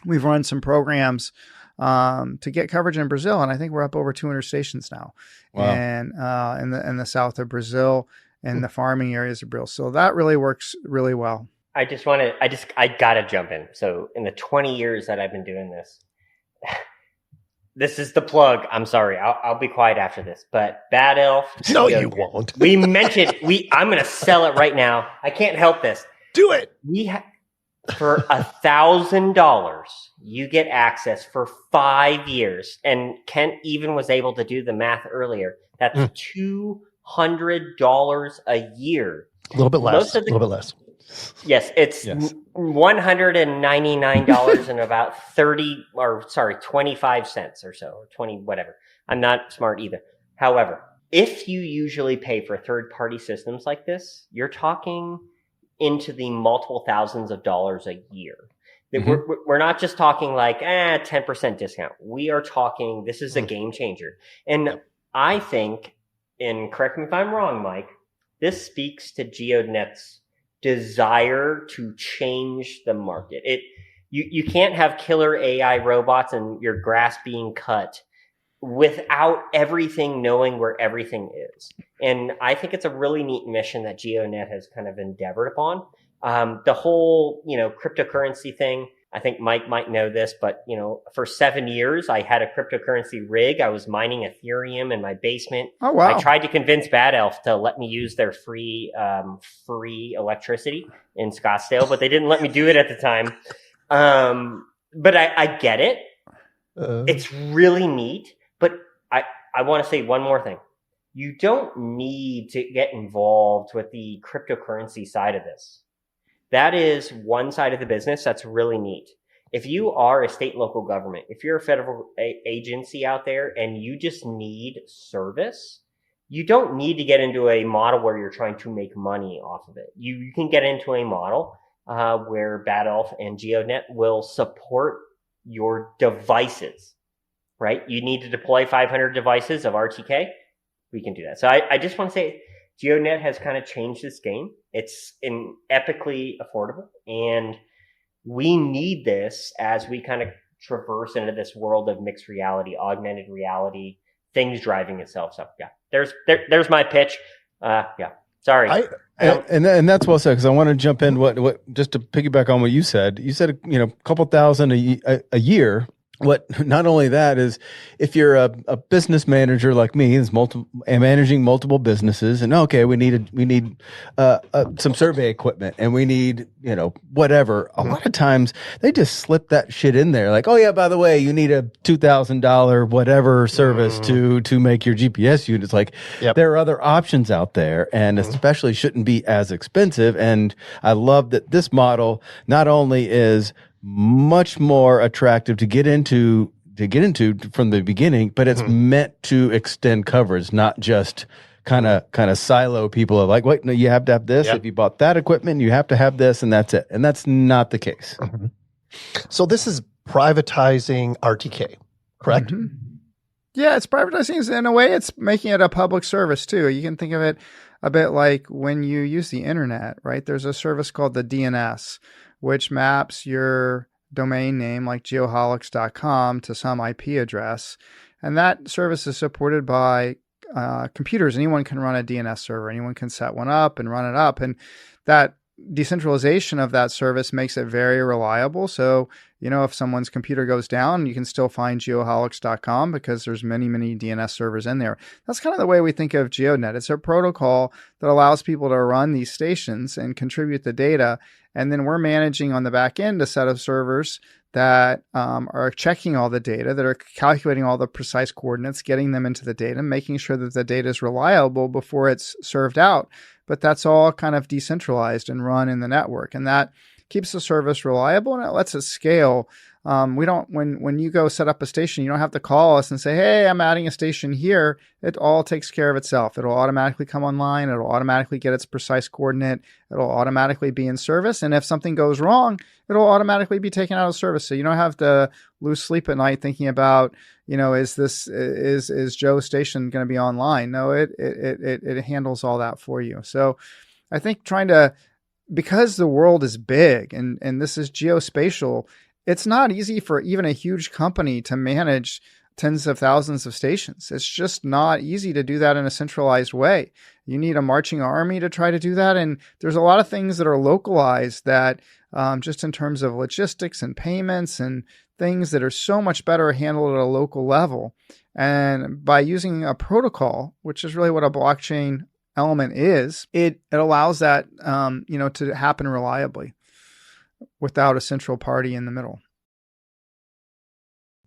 We've run some programs to get coverage in Brazil, and I think we're up over 200 stations now. Wow. And in the south of Brazil and the farming areas of Brazil. So that really works really well. I gotta jump in. So in the 20 years that I've been doing this, this is the plug. I'm sorry. I'll be quiet after this, but Bad Elf. No, you won't. We mentioned, I'm going to sell it right now. I can't help this. Do it. For $1,000, you get access for 5 years. And Kent even was able to do the math earlier. That's $200 a year. A little bit less. Yes, it's $199 and about 25 cents or so, or 20, whatever. I'm not smart either. However, if you usually pay for third-party systems like this, you're talking into the multiple thousands of dollars a year. We're not just talking like 10% discount. We are talking, this is a game changer. And I think, and correct me if I'm wrong, Mike, this speaks to GeoDNet's desire to change the market. You can't have killer AI robots and your grass being cut without everything knowing where everything is. And I think it's a really neat mission that Geonet has kind of endeavored upon. The whole, cryptocurrency thing, I think Mike might know this, but, for 7 years, I had a cryptocurrency rig. I was mining Ethereum in my basement. Oh, wow. I tried to convince Bad Elf to let me use their free electricity in Scottsdale, but they didn't let me do it at the time. But I get it. It's really neat. But I want to say one more thing. You don't need to get involved with the cryptocurrency side of this. That is one side of the business that's really neat. If you are a state and local government, if you're a federal agency out there and you just need service, you don't need to get into a model where you're trying to make money off of it. You can get into a model where Bad Elf and GeoNet will support your devices, right? You need to deploy 500 devices of RTK. We can do that. So I just want to say GeoNet has kind of changed this game. It's epically affordable, and we need this as we kind of traverse into this world of mixed reality, augmented reality, things driving itself. So yeah, there's my pitch. Sorry. And that's well said, because I want to jump in. What just to piggyback on what you said. You said a couple thousand a year. What not only that is, if you're a business manager like me, is managing multiple businesses, and okay, we need some survey equipment, and we need whatever. A lot of times they just slip that shit in there, like, oh yeah, by the way, you need a $2,000 whatever service to make your GPS units. Like, there are other options out there, and especially shouldn't be as expensive. And I love that this model not only is much more attractive to get into from the beginning, but it's meant to extend coverage, not just kind of silo people of like, wait, no, you have to have this. If you bought that equipment, you have to have this, and that's it. And that's not the case. So this is privatizing RTK, correct? Yeah, it's privatizing. In a way, it's making it a public service too. You can think of it a bit like when you use the internet, right? There's a service called the DNS, which maps your domain name, like geoholics.com, to some IP address. And that service is supported by computers. Anyone can run a DNS server. Anyone can set one up and run it up. And that decentralization of that service makes it very reliable. So, if someone's computer goes down, you can still find geoholics.com because there's many, many DNS servers in there. That's kind of the way we think of GeoNet. It's a protocol that allows people to run these stations and contribute the data. And then we're managing on the back end a set of servers that are checking all the data, that are calculating all the precise coordinates, getting them into the data, making sure that the data is reliable before it's served out. But that's all kind of decentralized and run in the network. And that keeps the service reliable, and it lets it scale. When you go set up a station, you don't have to call us and say, hey, I'm adding a station here. It all takes care of itself. It'll automatically come online. It'll automatically get its precise coordinate. It'll automatically be in service. And if something goes wrong, it'll automatically be taken out of service. So you don't have to lose sleep at night thinking about, is Joe's station going to be online? No, it handles all that for you. So I think because the world is big and this is geospatial, it's not easy for even a huge company to manage tens of thousands of stations. It's just not easy to do that in a centralized way. You need a marching army to try to do that. And there's a lot of things that are localized that just in terms of logistics and payments and things that are so much better handled at a local level. And by using a protocol, which is really what a blockchain element is, it allows that to happen reliably without a central party in the middle.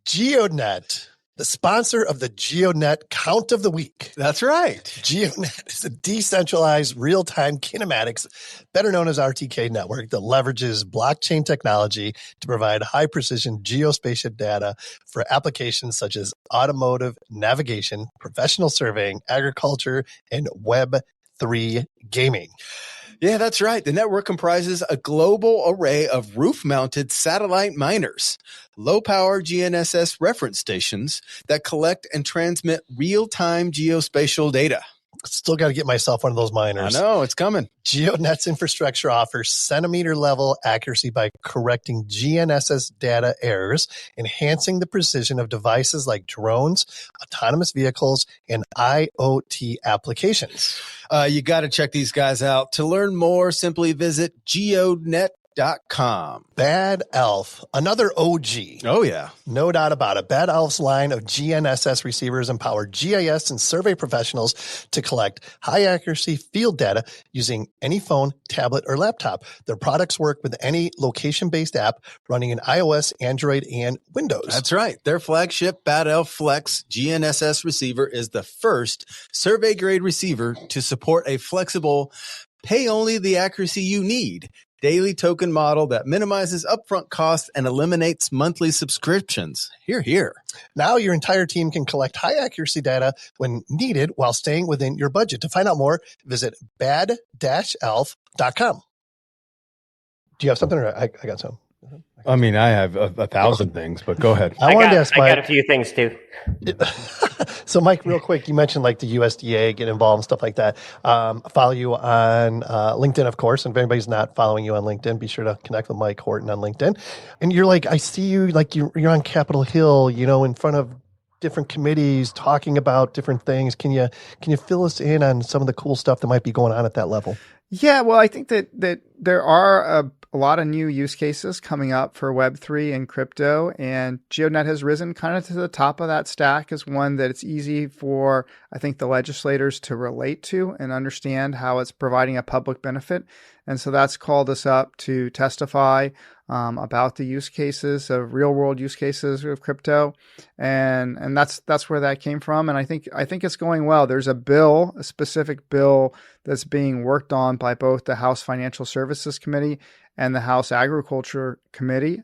Geonet, the sponsor of the Geonet Count of the Week. That's right. Geonet is a decentralized real-time kinematics, better known as RTK network, that leverages blockchain technology to provide high-precision geospatial data for applications such as automotive, navigation, professional surveying, agriculture, and Web3 gaming. Yeah, that's right. The network comprises a global array of roof-mounted satellite miners, low-power GNSS reference stations that collect and transmit real-time geospatial data. Still got to get myself one of those miners. I know, it's coming. Geonet's infrastructure offers centimeter-level accuracy by correcting GNSS data errors, enhancing the precision of devices like drones, autonomous vehicles, and IoT applications. You got to check these guys out. To learn more, simply visit GeoDNet.com. Bad Elf, another OG. Oh, yeah. No doubt about it. Bad Elf's line of GNSS receivers empower GIS and survey professionals to collect high-accuracy field data using any phone, tablet, or laptop. Their products work with any location-based app running in iOS, Android, and Windows. That's right. Their flagship Bad Elf Flex GNSS receiver is the first survey-grade receiver to support a flexible, pay only the accuracy you need daily token model that minimizes upfront costs and eliminates monthly subscriptions. Hear, hear. Now your entire team can collect high accuracy data when needed while staying within your budget. To find out more, visit bad-elf.com. Do you have something, or I got some? I mean, I have a thousand things, but go ahead. I got a few things too. So, Mike, real quick, you mentioned like the USDA get involved and stuff like that. Follow you on LinkedIn, of course. And if anybody's not following you on LinkedIn, be sure to connect with Mike Horton on LinkedIn. And you're like, I see you like you're on Capitol Hill, in front of different committees talking about different things. Can you fill us in on some of the cool stuff that might be going on at that level? Yeah, well, I think that there are a lot of new use cases coming up for Web3 and crypto, and Geonet has risen kind of to the top of that stack as one that it's easy for, I think, the legislators to relate to and understand how it's providing a public benefit. And so that's called us up to testify about the use cases of real world use cases of crypto. And that's where that came from. And I think it's going well. There's a specific bill that's being worked on by both the House Financial Services Committee and the House Agriculture Committee,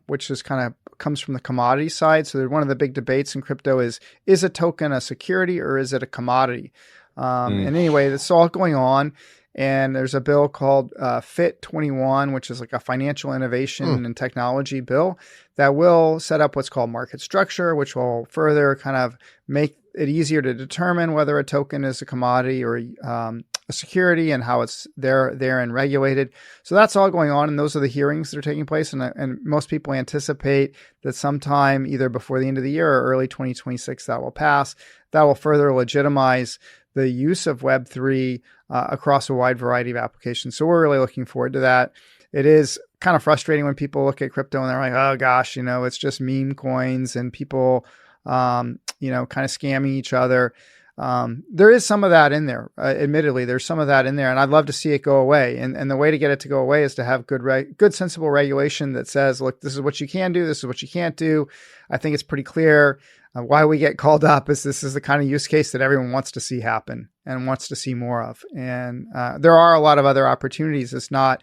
which is comes from the commodity side. So one of the big debates in crypto is a token a security or is it a commodity? And anyway, that's all going on. And there's a bill called FIT 21, which is like a financial innovation and technology bill that will set up what's called market structure, which will further kind of make it easier to determine whether a token is a commodity or a security and how it's there and regulated. So that's all going on. And those are the hearings that are taking place. And most people anticipate that sometime either before the end of the year or early 2026 that will pass. That will further legitimize the use of Web3 across a wide variety of applications. So we're really looking forward to that. It is kind of frustrating when people look at crypto and they're like, oh gosh, it's just meme coins and people, kind of scamming each other. There is some of that in there. Admittedly, there's some of that in there, and I'd love to see it go away. And the way to get it to go away is to have good, sensible regulation that says, look, this is what you can do. This is what you can't do. I think it's pretty clear. Why we get called up is this is the kind of use case that everyone wants to see happen and wants to see more of. And there are a lot of other opportunities. It's not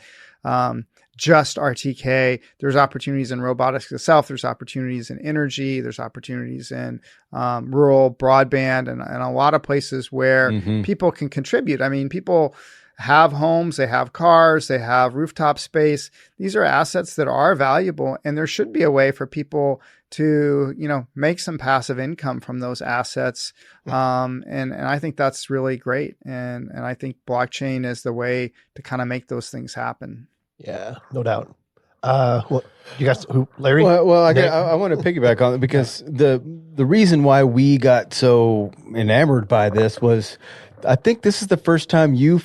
just RTK. There's opportunities in robotics itself. There's opportunities in energy. There's opportunities in rural broadband and a lot of places where people can contribute. I mean, people have homes, they have cars, they have rooftop space. These are assets that are valuable, and there should be a way for people to, make some passive income from those assets. And I think that's really great. And I think blockchain is the way to kind of make those things happen. Yeah, no doubt. Well, you guys, Larry? Well, I want to piggyback on it because the reason why we got so enamored by this was, I think this is the first time you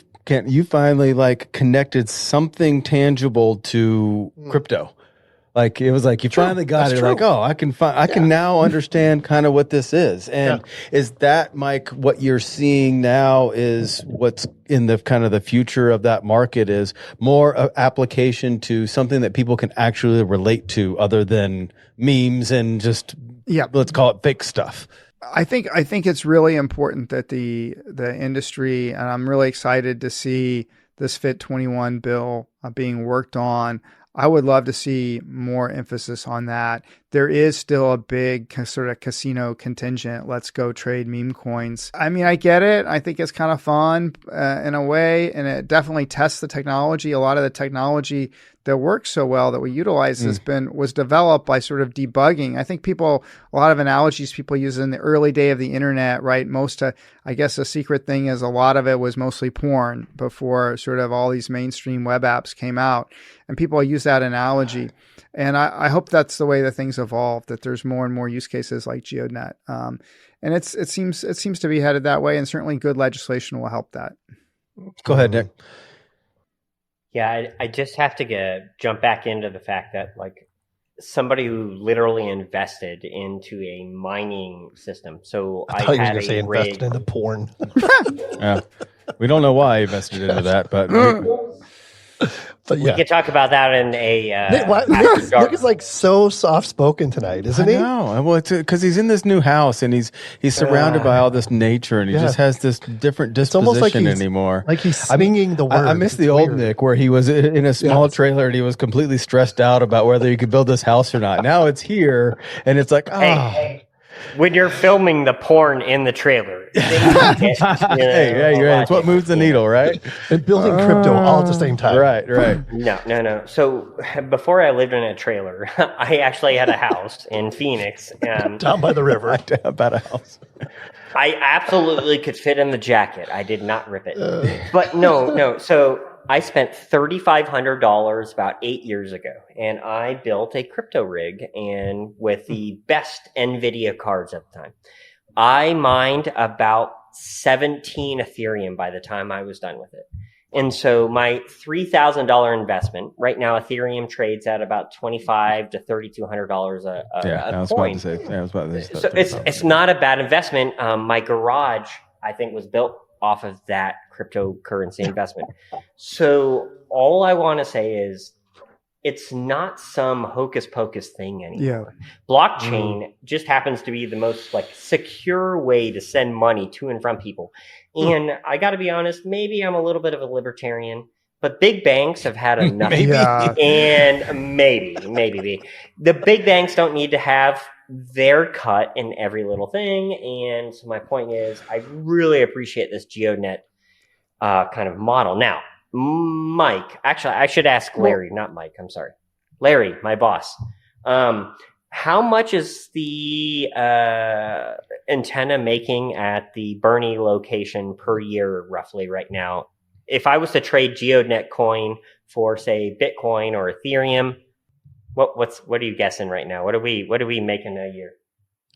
finally like connected something tangible to crypto. Like it was like you finally got it. Like, oh, I can now understand kind of what this is. And is that, Mike, what you're seeing now is what's in the kind of the future of that market is more application to something that people can actually relate to, other than memes and just let's call it fake stuff. I think it's really important that the industry, and I'm really excited to see this Fit 21 bill being worked on. I would love to see more emphasis on that. There is still a big sort of casino contingent. Let's go trade meme coins. I mean, I get it. I think it's kind of fun in a way, and it definitely tests the technology. A lot of the technology that works so well that we utilize was developed by sort of debugging. I think a lot of analogies people use in the early day of the internet, right? I guess the secret thing is a lot of it was mostly porn before sort of all these mainstream web apps came out, and people use that analogy. And I hope that's the way that things evolve, that there's more and more use cases like GeoDNet. And it seems to be headed that way, and certainly good legislation will help that. Go ahead, Nick. Yeah, I just have to jump back into the fact that like somebody who literally invested into a mining system. So I thought you were going to say invested into porn. Yeah. We don't know why I invested into that, but we could talk about that in a. Nick is like so soft spoken tonight, isn't he? No, well, it's because he's in this new house and he's surrounded by all this nature, and he just has this different disposition anymore. Like he's singing the words. I miss the old Nick where he was in a small trailer and he was completely stressed out about whether he could build this house or not. Now it's here, and it's like, hey. When you're filming the porn in the trailer, it's what moves the needle, right? And building crypto all at the same time. Right. No. So before I lived in a trailer, I actually had a house in Phoenix. Down by the river. About a house. I absolutely could fit in the jacket. I did not rip it. But no. So I spent $3,500 about 8 years ago, and I built a crypto rig and with the best NVIDIA cards at the time. I mined about 17 Ethereum by the time I was done with it. And so my $3,000 investment, right now Ethereum trades at about $2,500 to $3,200 a coin. So it's not a bad investment. My garage, I think, was built off of that cryptocurrency investment. So all I want to say is it's not some hocus pocus thing anymore. Blockchain just happens to be the most like secure way to send money to and from people. And I got to be honest, maybe I'm a little bit of a libertarian, but big banks have had enough. And maybe the big banks don't need to have their cut in every little thing. And so my point is, I really appreciate this GeoNet kind of model. Now, Mike, actually, I should ask Larry, not Mike. I'm sorry. Larry, my boss. How much is the antenna making at the Bernie location per year, roughly, right now? If I was to trade GeoNet coin for, say, Bitcoin or Ethereum, what are you guessing right now? What are we making a year?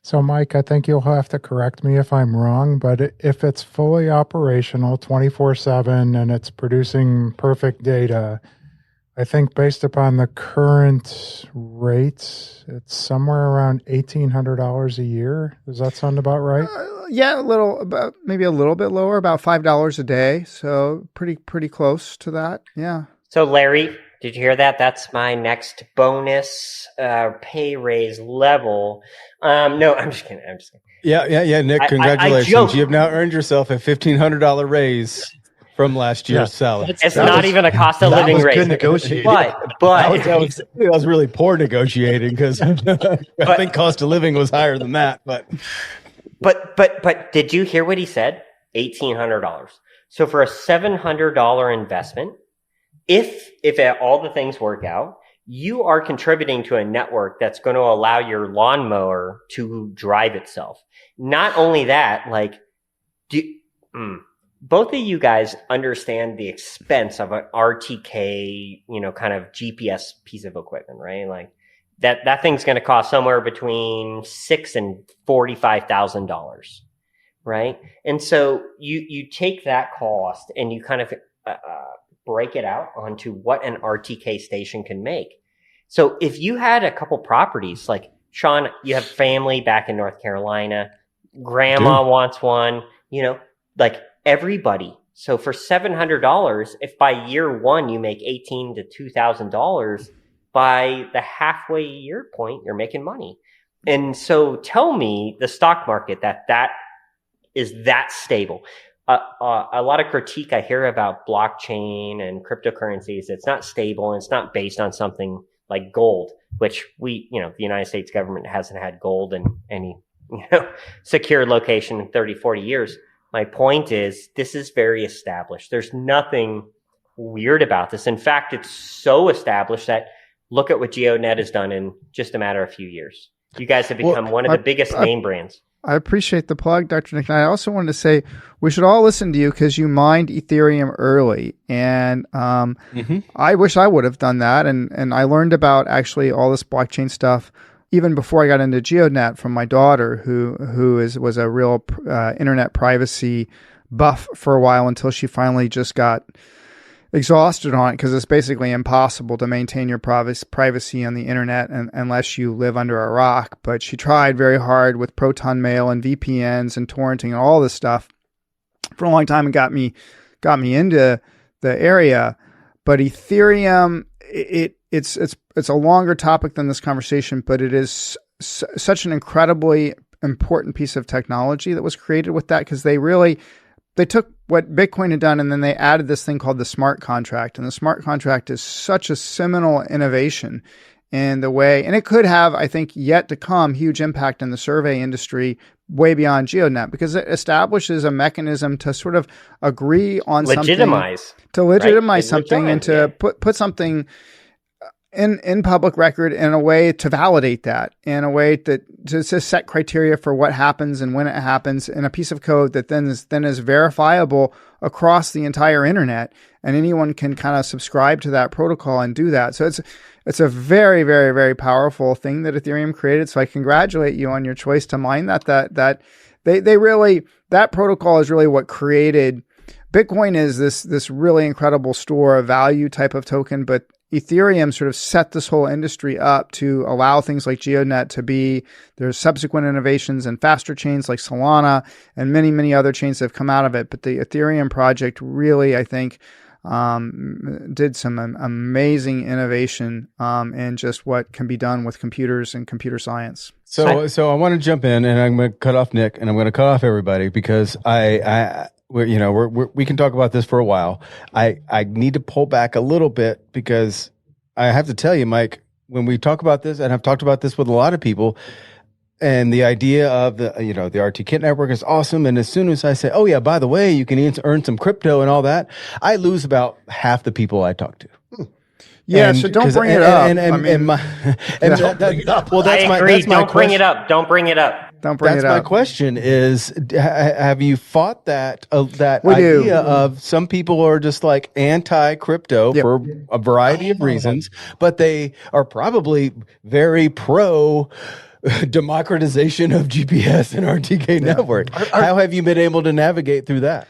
So, Mike, I think you'll have to correct me if I'm wrong, but if it's fully operational 24/7 and it's producing perfect data, I think based upon the current rates, it's somewhere around $1,800 a year. Does that sound about right? Maybe a little bit lower, about $5 a day. So pretty close to that. Yeah. So, Larry, did you hear that? That's my next bonus pay raise level. No, I'm just kidding. Yeah, Nick, congratulations. You have now earned yourself a $1,500 raise from last year's salary. It's not even a cost of living raise. Good negotiating. But that was really poor negotiating because I think cost of living was higher than that. But did you hear what he said? $1,800. So for a $700 investment, if all the things work out, you are contributing to a network that's going to allow your lawnmower to drive itself. Not only that, both of you guys understand the expense of an RTK, kind of GPS piece of equipment, right? Like that thing's going to cost somewhere between $6,000 and $45,000, right? And so you take that cost and you kind of break it out onto what an RTK station can make. So if you had a couple properties, like Sean, you have family back in North Carolina, grandma wants one, like everybody. So for $700, if by year one you make $18,000 to $2,000, by the halfway year point, you're making money. And so tell me the stock market that is that stable. A lot of critique I hear about blockchain and cryptocurrencies, it's not stable and it's not based on something like gold, which the United States government hasn't had gold in any, secure location in 30, 40 years. My point is this is very established. There's nothing weird about this. In fact, it's so established that look at what Geonet has done in just a matter of a few years. You guys have become one of the biggest name brands. I appreciate the plug, Dr. Nick. And I also wanted to say we should all listen to you because you mined Ethereum early. And I wish I would have done that. And I learned about actually all this blockchain stuff even before I got into GeoDNet from my daughter, who was a real internet privacy buff for a while until she finally just got exhausted on it because it's basically impossible to maintain your privacy on the internet unless you live under a rock. But she tried very hard with Proton Mail and VPNs and torrenting and all this stuff for a long time and got me into the area. But Ethereum, it's a longer topic than this conversation, but it is such an incredibly important piece of technology that was created with that because they took what Bitcoin had done and then they added this thing called the smart contract. And the smart contract is such a seminal innovation in the way, and it could have, I think, yet to come huge impact in the survey industry way beyond GeoNet because it establishes a mechanism to sort of agree on legitimize something and to put something in public record in a way to validate that, in a way that to set criteria for what happens and when it happens in a piece of code that then is verifiable across the entire internet, and anyone can kind of subscribe to that protocol and do that. So it's a very, very, very powerful thing that Ethereum created. So I congratulate you on your choice to mine that they really, that protocol is really what created Bitcoin. Is this really incredible store of value type of token, but Ethereum sort of set this whole industry up to allow things like GeoNet to be. There's subsequent innovations and faster chains like Solana and many, many other chains that have come out of it. But the Ethereum project really, I think, did some amazing innovation in just what can be done with computers and computer science. So I want to jump in and I'm going to cut off Nick and I'm going to cut off everybody because we can talk about this for a while. I need to pull back a little bit because I have to tell you, Mike, when we talk about this, and I've talked about this with a lot of people, and the idea of the RT-Kit network is awesome. And as soon as I say, oh yeah, by the way, you can earn some crypto and all that, I lose about half the people I talk to. Yeah, so don't bring it up. Don't bring it up. Don't bring it up. That's my question is, have you fought that idea of some people are just like anti-crypto for a variety of reasons, but they are probably very pro democratization of GPS and RTK network. How have you been able to navigate through that?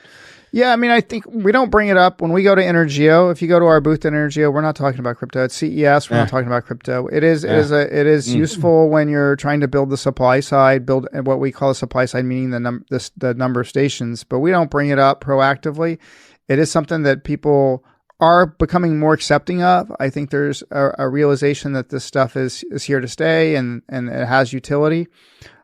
Yeah, I mean, I think we don't bring it up when we go to Energeo. If you go to our booth at Energeo, we're not talking about crypto. At CES, we're not talking about crypto. It is useful when you're trying to build the supply side, build what we call a supply side, meaning the number of stations. But we don't bring it up proactively. It is something that people are becoming more accepting of. I think there's a realization that this stuff is here to stay and it has utility.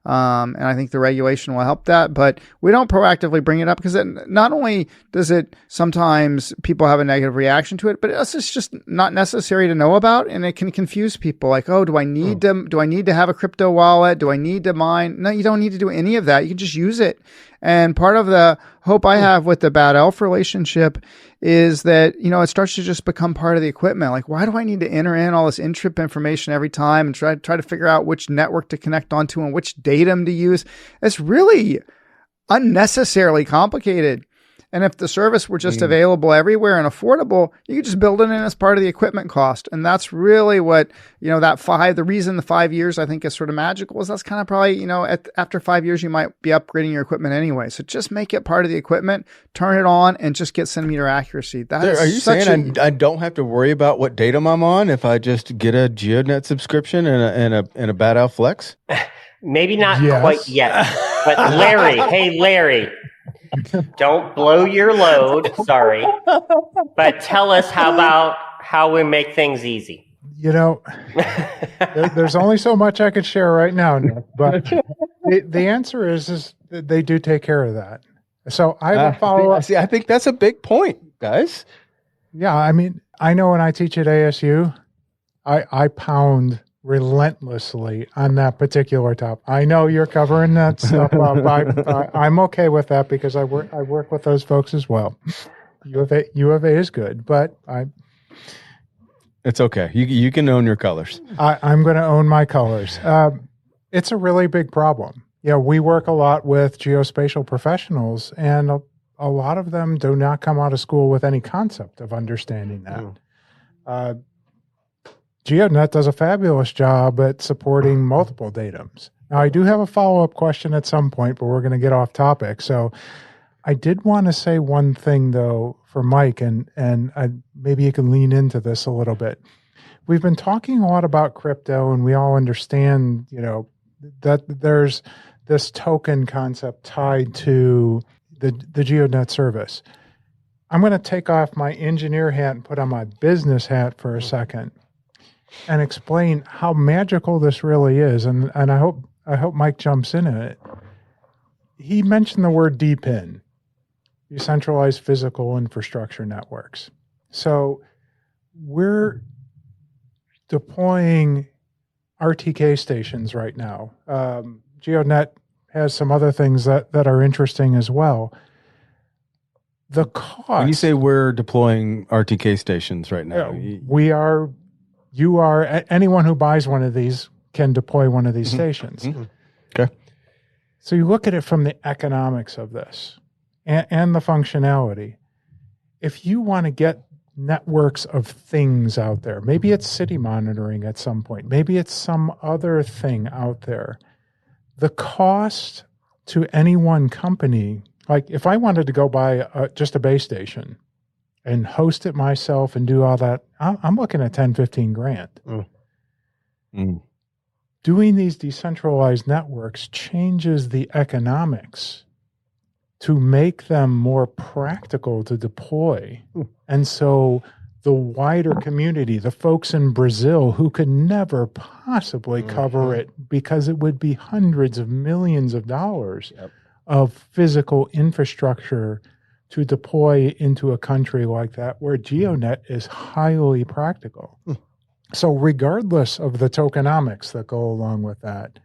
And I think the regulation will help that, but we don't proactively bring it up because not only does it sometimes people have a negative reaction to it, but it's just not necessary to know about, and it can confuse people. Like, oh, do I need to have a crypto wallet? Do I need to mine? No, you don't need to do any of that. You can just use it. And part of the hope I have with the bad elf relationship is that, it starts to just become part of the equipment. Like, why do I need to enter in all this in-trip information every time and try to figure out which network to connect onto and which datum to use? It's really unnecessarily complicated. And if the service were just available everywhere and affordable, you could just build it in as part of the equipment cost. And that's really what, the reason the 5 years I think is sort of magical is that's kind of probably, after 5 years, you might be upgrading your equipment anyway. So just make it part of the equipment, turn it on, and just get centimeter accuracy. Are you saying I don't have to worry about what datum I'm on if I just get a GeoDNet subscription and a Bad Owl Flex? Maybe not quite yet. But Larry, don't blow your load. Sorry. But tell us how we make things easy. There's only so much I could share right now, Nick, but the answer is that they do take care of that. So I will follow up. I think that's a big point, guys. Yeah, I mean, I know when I teach at ASU, I pound relentlessly on that particular topic. I know you're covering that stuff up. I'm okay with that because I work with those folks as well. U of A is good, but it's okay. You can own your colors. I'm going to own my colors. It's a really big problem. We work a lot with geospatial professionals, and a lot of them do not come out of school with any concept of understanding that. GeoDNet does a fabulous job at supporting multiple datums. Now, I do have a follow-up question at some point, but we're going to get off topic. So I did want to say one thing, though, for Mike, and maybe you can lean into this a little bit. We've been talking a lot about crypto, and we all understand, that there's this token concept tied to the GeoDNet service. I'm going to take off my engineer hat and put on my business hat for a second and explain how magical this really is. And I hope Mike jumps in it. He mentioned the word DPIN, decentralized physical infrastructure networks. So we're deploying RTK stations right now. GeoDNet has some other things that are interesting as well. The cost. When you say we're deploying RTK stations right now, we are. You are, anyone who buys one of these can deploy one of these stations. Mm-hmm. Okay. So you look at it from the economics of this and the functionality. If you want to get networks of things out there, maybe it's city monitoring at some point, maybe it's some other thing out there, the cost to any one company, like if I wanted to go buy just a base station and host it myself and do all that, I'm looking at 10, 15 grand. Doing these decentralized networks changes the economics to make them more practical to deploy. And so the wider community, the folks in Brazil who could never possibly cover it because it would be hundreds of millions of dollars of physical infrastructure to deploy into a country like that where GeoNet is highly practical. So regardless of the tokenomics that go along with that,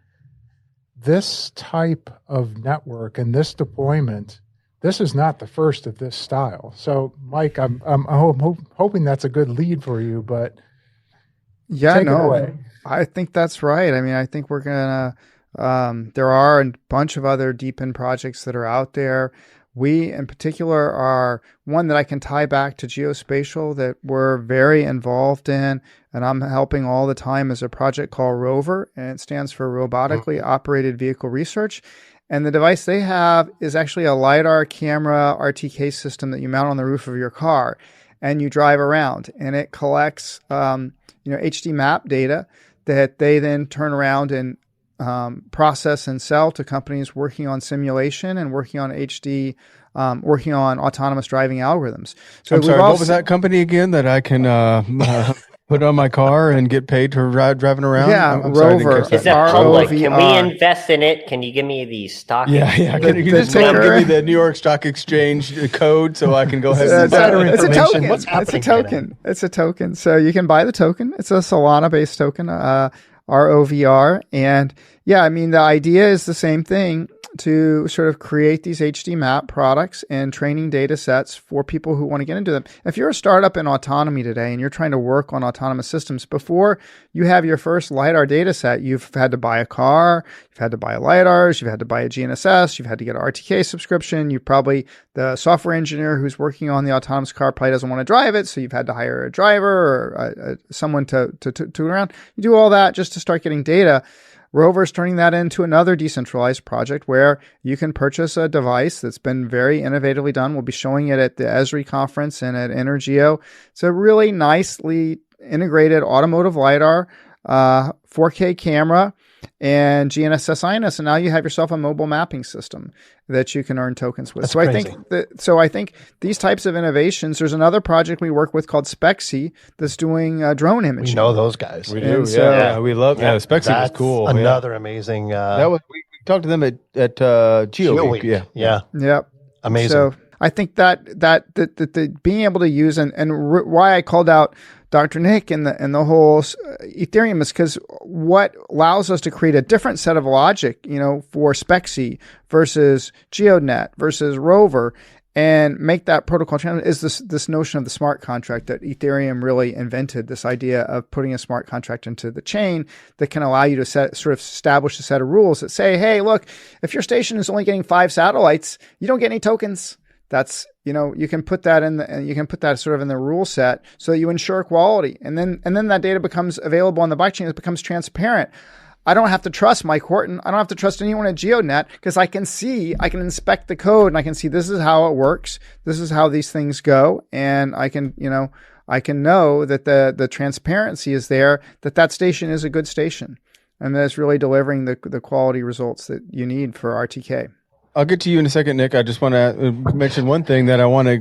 this type of network and this deployment, this is not the first of this style. So Mike, I'm hoping that's a good lead for you, but take it away. I think that's right. I mean, I think we're going to, there are a bunch of other DPIN projects that are out there. We, in particular, are one that I can tie back to geospatial that we're very involved in, and I'm helping all the time, is a project called ROVER, and it stands for Robotically Operated Vehicle Research. And the device they have is actually a LiDAR camera RTK system that you mount on the roof of your car, and you drive around, and it collects HD map data that they then turn around and process and sell to companies working on simulation and working on HD, working on autonomous driving algorithms. So I'm sorry, what was that company again that I can put on my car and get paid for driving around? Yeah, I'm Rover. Is that public? Can we invest in it? Can you give me the stock? Yeah. Can you just give me the New York Stock Exchange code so I can go ahead and it's a token. What's happening? It's a token. So you can buy the token. It's a Solana-based token. ROVR. And yeah, I mean, the idea is the same thing, to sort of create these HD map products and training data sets for people who want to get into them. If you're a startup in autonomy today and you're trying to work on autonomous systems, before you have your first LiDAR data set, you've had to buy a car, you've had to buy LiDARs, you've had to buy a GNSS, you've had to get an RTK subscription. You probably, the software engineer who's working on the autonomous car probably doesn't want to drive it, so you've had to hire a driver or someone to around. You do all that just to start getting data. Rover's turning that into another decentralized project where you can purchase a device that's been very innovatively done. We'll be showing it at the Esri conference and at Energeo. It's a really nicely integrated automotive LiDAR, 4K camera, and GNSS INS, and now you have yourself a mobile mapping system that you can earn tokens with. That's so crazy. I think these types of innovations. There's another project we work with called Spexy that's doing drone imaging. We know those guys. We do. So, yeah, we love. Yeah, Spexy was cool. Another amazing. That was we talked to them at Geo Week. Yeah. Yep. Amazing. So I think that the being able to use why I called out Dr. Nick and the whole Ethereum is because what allows us to create a different set of logic, for Spexy versus GeoDNet versus Rover, and make that protocol channel is this notion of the smart contract that Ethereum really invented. This idea of putting a smart contract into the chain that can allow you to sort of establish a set of rules that say, hey, look, if your station is only getting 5 satellites, you don't get any tokens. That's, you can put that sort of in the rule set so that you ensure quality. And then that data becomes available on the blockchain. It becomes transparent. I don't have to trust Mike Horton. I don't have to trust anyone at GeoNet because I can inspect the code and I can see this is how it works. This is how these things go. And I can know that the transparency is there, that station is a good station and that it's really delivering the quality results that you need for RTK. I'll get to you in a second, Nick. I just want to mention one thing that I want you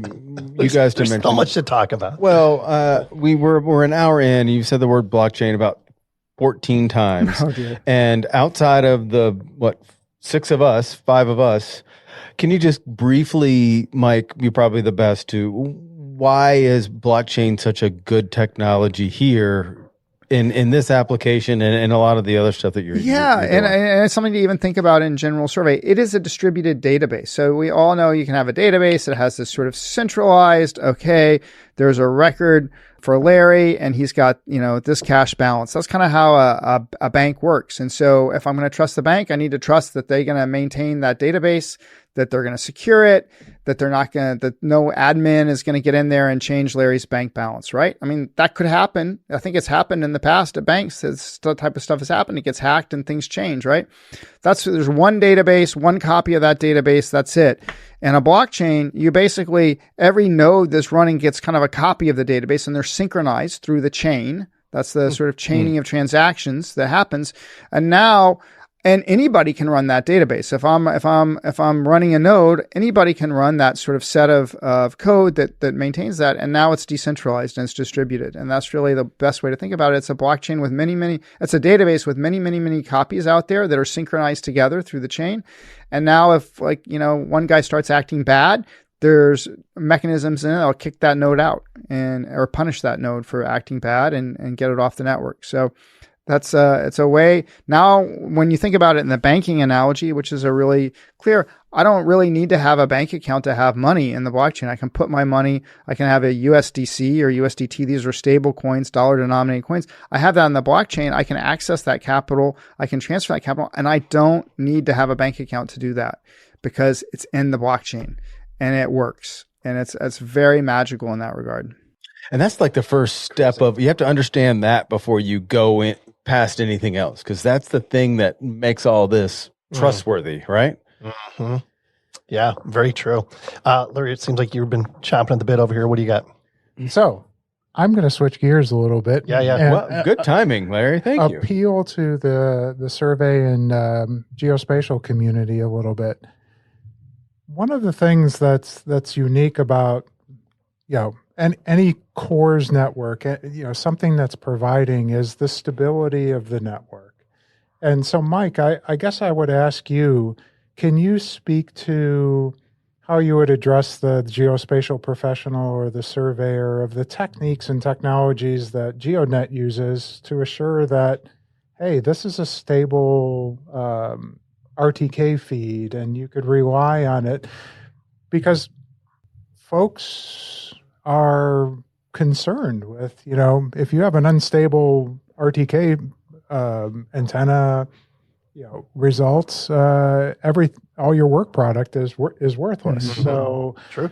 guys to mention. There's so much to talk about. Well, we're an hour in. You said the word blockchain about 14 times. Oh, dear. And outside of the 5 of us, can you just briefly, Mike, you're probably the best to, why is blockchain such a good technology here in this application and a lot of the other stuff that you're doing? And it's something to even think about in general survey. It is a distributed database. So we all know you can have a database that has this sort of centralized, okay, there's a record for Larry and he's got, this cash balance. That's kind of how a bank works. And so if I'm going to trust the bank, I need to trust that they're going to maintain that database, that they're going to secure it, that no admin is going to get in there and change Larry's bank balance, right? I mean, that could happen. I think it's happened in the past at banks. This type of stuff has happened. It gets hacked and things change, right? There's one database, one copy of that database. That's it. And a blockchain, you basically, every node that's running gets kind of a copy of the database and they're synchronized through the chain. That's the sort of chaining of transactions that happens. And anybody can run that database. If I'm running a node, anybody can run that sort of set of code that maintains that. And now it's decentralized and it's distributed. And that's really the best way to think about it. It's a blockchain with it's a database with many copies out there that are synchronized together through the chain. And now if one guy starts acting bad, there's mechanisms in it that'll kick that node out or punish that node for acting bad and get it off the network. So it's a way now when you think about it in the banking analogy, which is a really clear, I don't really need to have a bank account to have money in the blockchain. I can put my money, I can have a USDC or USDT. These are stable coins, dollar denominated coins. I have that in the blockchain. I can access that capital. I can transfer that capital and I don't need to have a bank account to do that because it's in the blockchain and it works. And it's very magical in that regard. And that's like the first step of, you have to understand that before you go in past anything else, because that's the thing that makes all this trustworthy, right? Mm-hmm. Yeah, very true. Larry, it seems like you've been chomping at the bit over here. What do you got? So I'm going to switch gears a little bit. Yeah. And, well, good timing, Larry. Thank you. Appeal to the survey and geospatial community a little bit. One of the things that's unique about, and any cores network, something that's providing is the stability of the network. And so, Mike, I guess I would ask you, can you speak to how you would address the geospatial professional or the surveyor of the techniques and technologies that GeoNet uses to assure that, hey, this is a stable RTK feed, and you could rely on it, because folks are concerned with, if you have an unstable RTK antenna, results, all your work product is worthless. Mm-hmm. So true.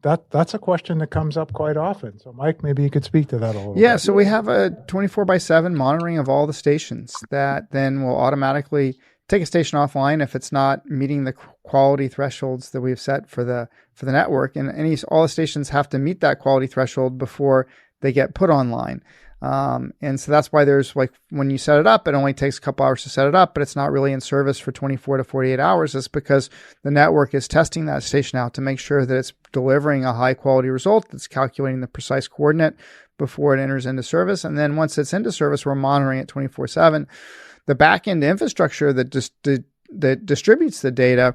That's a question that comes up quite often. So Mike, maybe you could speak to that a little bit. Yeah, so we have a 24/7 monitoring of all the stations that then will automatically take a station offline if it's not meeting the quality thresholds that we've set for the network. And all the stations have to meet that quality threshold before they get put online. And so that's why there's, like, when you set it up, it only takes a couple hours to set it up, but it's not really in service for 24 to 48 hours. It's because the network is testing that station out to make sure that it's delivering a high quality result, that's calculating the precise coordinate before it enters into service. And then once it's into service, we're monitoring it 24/7. The back-end infrastructure that distributes the data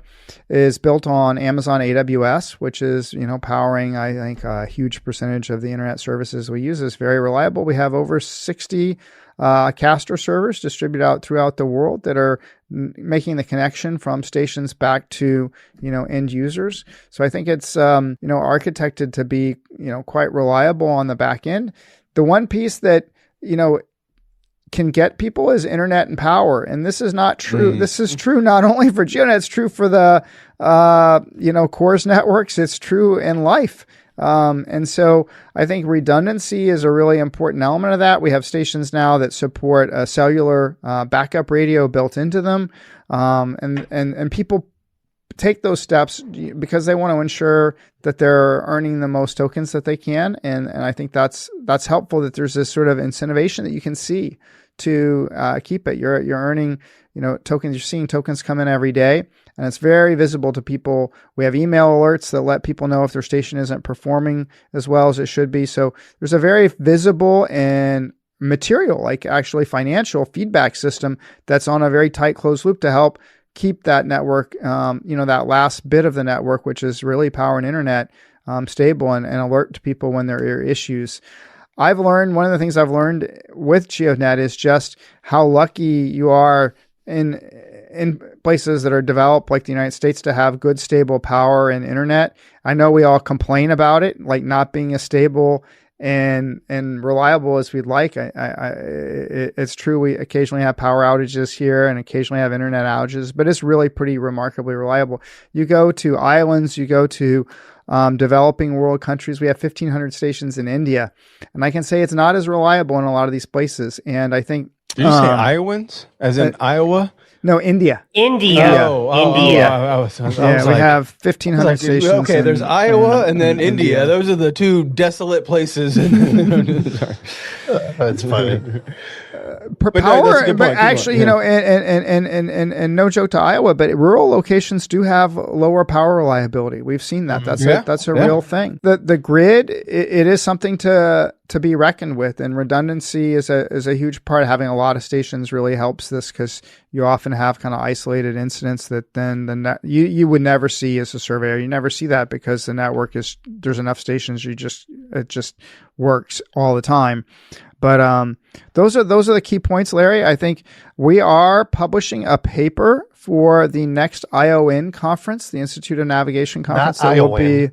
is built on Amazon AWS, which is, powering, I think, a huge percentage of the internet services we use. Is very reliable. We have over 60 Castor servers distributed out throughout the world that are making the connection from stations back to, end users. So I think it's, architected to be, quite reliable on the back end. The one piece that, can get people is internet and power. And this is not true. This is true not only for Geonet, it's true for the, cores networks. It's true in life. And so I think redundancy is a really important element of that. We have stations now that support a cellular backup radio built into them. And people take those steps because they want to ensure that they're earning the most tokens that they can. And I think that's helpful, that there's this sort of incentivization that you can see to keep it. You're earning, tokens. You're seeing tokens come in every day, and it's very visible to people. We have email alerts that let people know if their station isn't performing as well as it should be. So there's a very visible and material, like actually financial feedback system that's on a very tight closed loop to help keep that network, that last bit of the network, which is really power and internet, stable and alert to people when there are issues. One of the things I've learned with GeoDNet is just how lucky you are in places that are developed like the United States to have good, stable power and internet. I know we all complain about it, like not being as stable and reliable as we'd like. It's true. We occasionally have power outages here and occasionally have internet outages, but it's really pretty remarkably reliable. You go to islands, you go to developing world countries. We have 1,500 stations in India, and I can say it's not as reliable in a lot of these places. And I think, did you say Iowans, as in Iowa? No, India. India. India. We have 1,500 stations. Okay, there's Iowa and then India. Those are the two desolate places. That's funny. Power, but actually, and no joke to Iowa, but rural locations do have lower power reliability. We've seen that. That's a real thing. The grid, it is something to be reckoned with, and redundancy is a huge part. Having a lot of stations really helps this, because you often have kind of isolated incidents that then you would never see as a surveyor. You never see that because the network there's enough stations. It just works all the time. But those are the key points, Larry. I think we are publishing a paper for the next ION conference, the Institute of Navigation conference. That will be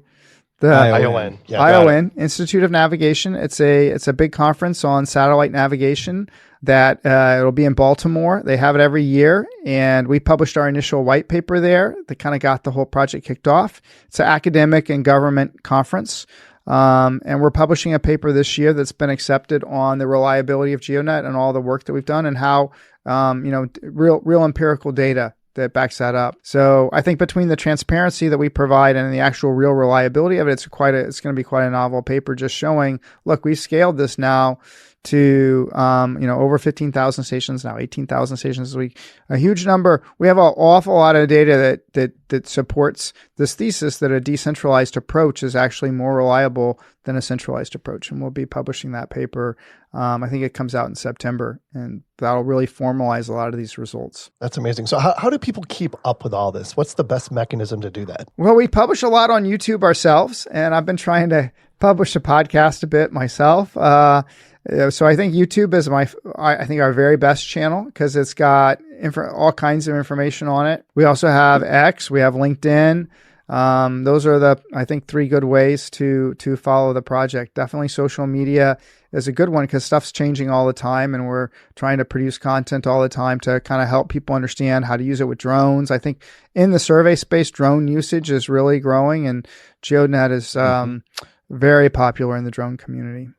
the ION. Yeah, ION, Institute of Navigation. It's a big conference on satellite navigation that it'll be in Baltimore. They have it every year, and we published our initial white paper there that kind of got the whole project kicked off. It's an academic and government conference. And we're publishing a paper this year that's been accepted on the reliability of GeoNet and all the work that we've done, and how, real empirical data that backs that up. So I think between the transparency that we provide and the actual real reliability of it, it's going to be quite a novel paper, just showing, look, we've scaled this now to, over 15,000 stations now, 18,000 stations a week, a huge number. We have an awful lot of data that supports this thesis that a decentralized approach is actually more reliable than a centralized approach. And we'll be publishing that paper. I think it comes out in September, and that'll really formalize a lot of these results. That's amazing. So how do people keep up with all this? What's the best mechanism to do that? Well, we publish a lot on YouTube ourselves, and I've been trying to publish a podcast a bit myself. So I think YouTube is I think our very best channel because it's got all kinds of information on it. We also have X, we have LinkedIn. Those are I think 3 good ways to follow the project. Definitely social media is a good one because stuff's changing all the time and we're trying to produce content all the time to kind of help people understand how to use it with drones. I think in the survey space, drone usage is really growing and GeoDNet is very popular in the drone community.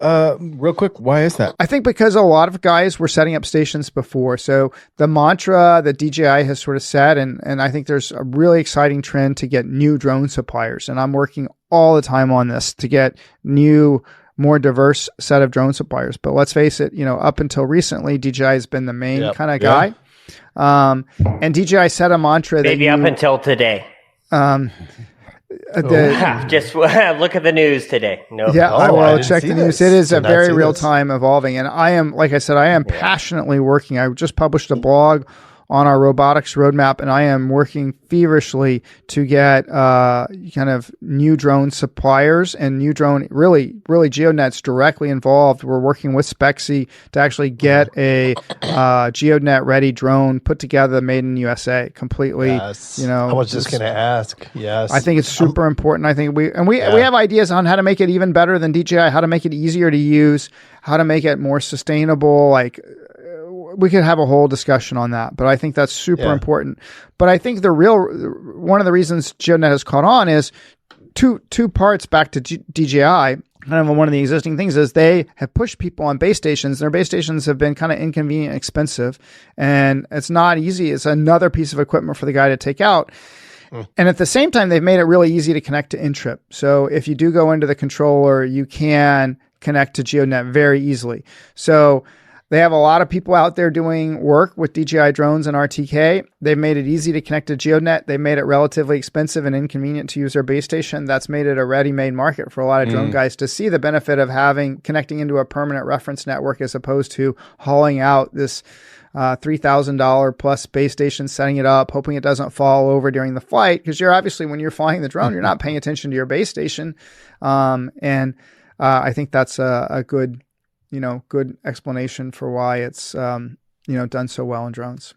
Real quick, why is that? I think because a lot of guys were setting up stations before. So the mantra that DJI has sort of said, and I think there's a really exciting trend to get new drone suppliers. And I'm working all the time on this to get new, more diverse set of drone suppliers. But let's face it, up until recently, DJI has been the main kind of guy. And DJI set a mantra maybe up until today. Just look at the news today. No, I will check the news. It is a very real time evolving, and I am, like I said, I am passionately working. I just published a blog on our robotics roadmap, and I am working feverishly to get kind of new drone suppliers and new drone. Really, GeoNet's directly involved. We're working with Spexy to actually get a GeoNet ready drone put together, made in USA, completely. Yes. I was just going to ask. Yes, I think it's super important. I think we have ideas on how to make it even better than DJI, how to make it easier to use, how to make it more sustainable. We could have a whole discussion on that, but I think that's super important. But I think one of the reasons GeoNet has caught on is two parts back to DJI. Kind of one of the existing things is they have pushed people on base stations. Their base stations have been kind of inconvenient and expensive, and it's not easy. It's another piece of equipment for the guy to take out. And at the same time, they've made it really easy to connect to Intrip. So if you do go into the controller, you can connect to GeoNet very easily. So they have a lot of people out there doing work with DJI drones and RTK. They've made it easy to connect to GeoNet. They made it relatively expensive and inconvenient to use their base station. That's made it a ready-made market for a lot of drone guys to see the benefit of connecting into a permanent reference network as opposed to hauling out this $3,000 plus base station, setting it up, hoping it doesn't fall over during the flight. Because when you're flying the drone, you're not paying attention to your base station. And I think that's a good explanation for why it's, done so well in drones.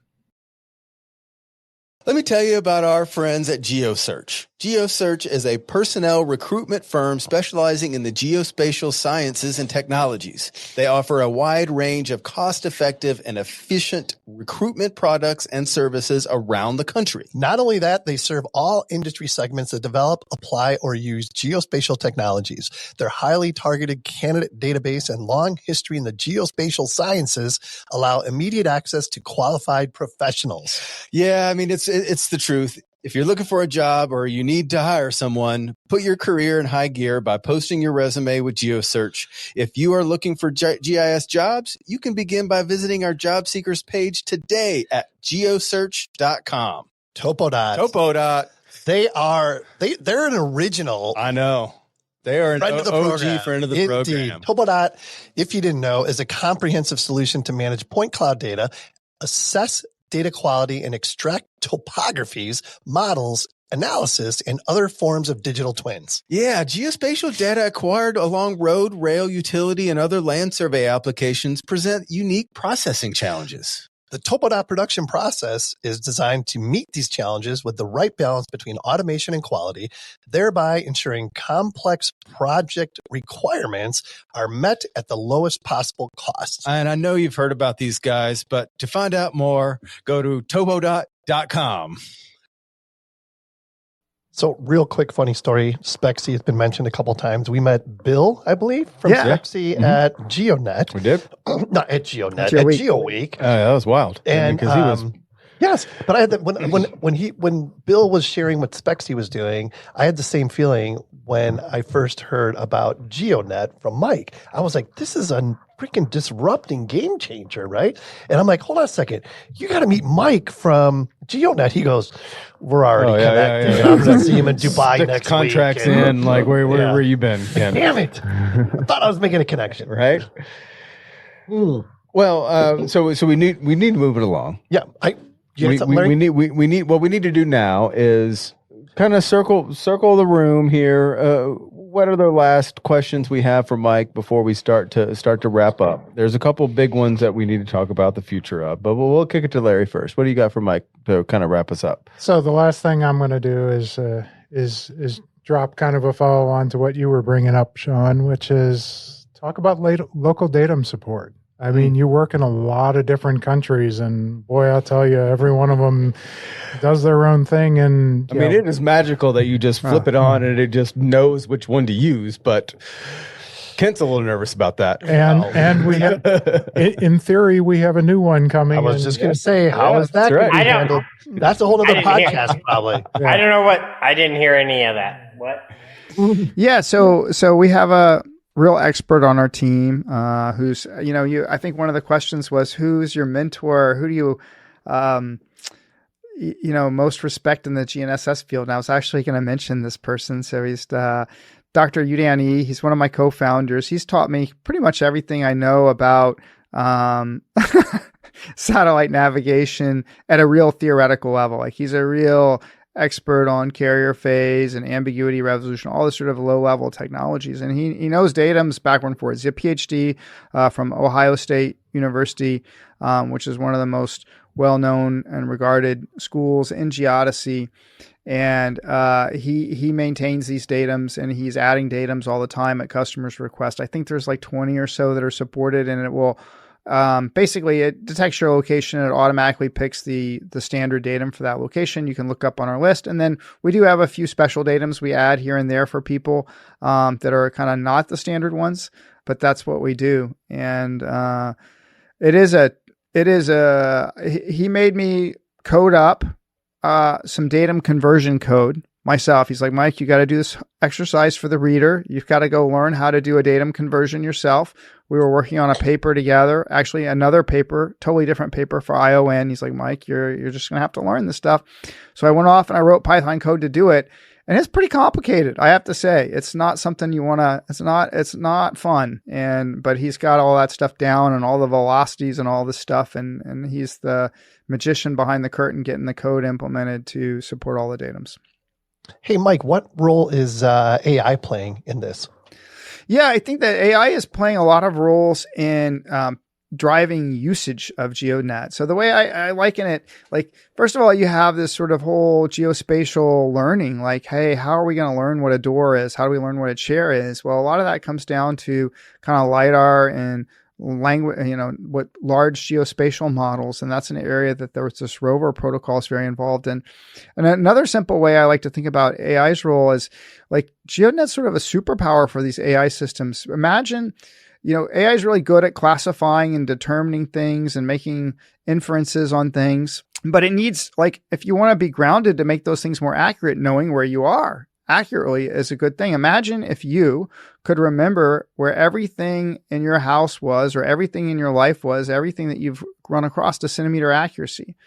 Let me tell you about our friends at GeoSearch. GeoSearch is a personnel recruitment firm specializing in the geospatial sciences and technologies. They offer a wide range of cost-effective and efficient recruitment products and services around the country. Not only that, they serve all industry segments that develop, apply, or use geospatial technologies. Their highly targeted candidate database and long history in the geospatial sciences allow immediate access to qualified professionals. Yeah, I mean, it's the truth. If you're looking for a job or you need to hire someone, put your career in high gear by posting your resume with GeoSearch. If you are looking for GIS jobs, you can begin by visiting our job seekers page today at geosearch.com. Topodot. They're an original. I know. They are an OG friend of the program. Topodot, if you didn't know, is a comprehensive solution to manage point cloud data, assess data quality, and extract topographies, models, analysis, and other forms of digital twins. Yeah, geospatial data acquired along road, rail, utility, and other land survey applications present unique processing challenges. The Topodot production process is designed to meet these challenges with the right balance between automation and quality, thereby ensuring complex project requirements are met at the lowest possible cost. And I know you've heard about these guys, but to find out more, go to topodot.com. So real quick, funny story. Spexy has been mentioned a couple times. We met Bill, I believe, from Spexy at Geonet. We did? Not at Geonet, at GeoWeek. That was wild. And because he was... Yes, but I had when Bill was sharing what Spexy was doing, I had the same feeling when I first heard about Geonet from Mike. I was like, this is a freaking disrupting game changer, right? And I'm like, hold on a second, you got to meet Mike from Geonet. He goes, we're already connected. I'm going to see him in Dubai next contracts week. Contracts in, like where you been? Ken? Damn it! I thought I was making a connection, right? Well, so we need to move it along. Yeah, we need what we need to do now is kind of circle the room here. What are the last questions we have for Mike before we start to wrap up? There's a couple big ones that we need to talk about the future of, but we'll kick it to Larry first. What do you got for Mike to kind of wrap us up? So the last thing I'm going to do is drop kind of a follow on to what you were bringing up, Sean, which is talk about local datum support. I mean, you work in a lot of different countries, and boy, I'll tell you, every one of them does their own thing. And I mean, it is magical that you just flip it on and it just knows which one to use. But Kent's a little nervous about that. And we have, in theory, we have a new one coming. I was just going to say, how is that? Right. That's a whole other podcast, probably. Yeah. I don't know what. I didn't hear any of that. What? Yeah. So we have a real expert on our team who's, I think one of the questions was, who's your mentor? Who do you, most respect in the GNSS field? And I was actually going to mention this person. So he's Dr. Yudan Yi. He's one of my co-founders. He's taught me pretty much everything I know about satellite navigation at a real theoretical level. Like, he's a real expert on carrier phase and ambiguity resolution, all this sort of low-level technologies. And he knows datums backward and forward. He's a PhD from Ohio State University, which is one of the most well-known and regarded schools in geodesy. And he maintains these datums, and he's adding datums all the time at customers' request. I think there's like 20 or so that are supported, and it will basically, it detects your location. It automatically picks the standard datum for that location. You can look up on our list. And then we do have a few special datums we add here and there for people that are kind of not the standard ones, but that's what we do. And he made me code up some datum conversion code myself. He's like, Mike, you got to do this exercise for the reader. You've got to go learn how to do a datum conversion yourself. We were working on a paper together, actually another paper, totally different paper for ION. He's like, Mike, you're just going to have to learn this stuff. So I went off and I wrote Python code to do it. And it's pretty complicated, I have to say. It's not something you want to, it's not fun. But he's got all that stuff down and all the velocities and all this stuff. And he's the magician behind the curtain getting the code implemented to support all the datums. Hey, Mike, what role is AI playing in this? Yeah, I think that AI is playing a lot of roles in driving usage of GeoDNet. So the way I liken it, like, first of all, you have this sort of whole geospatial learning, like, hey, how are we going to learn what a door is? How do we learn what a chair is? Well, a lot of that comes down to kind of LiDAR and language, what large geospatial models. And that's an area that there was this rover protocol is very involved in. And another simple way I like to think about AI's role is like GeoDNet's sort of a superpower for these AI systems. Imagine, AI is really good at classifying and determining things and making inferences on things, but it needs, like, if you want to be grounded to make those things more accurate, knowing where you are accurately is a good thing. Imagine if you could remember where everything in your house was, or everything in your life was, everything that you've run across to centimeter accuracy.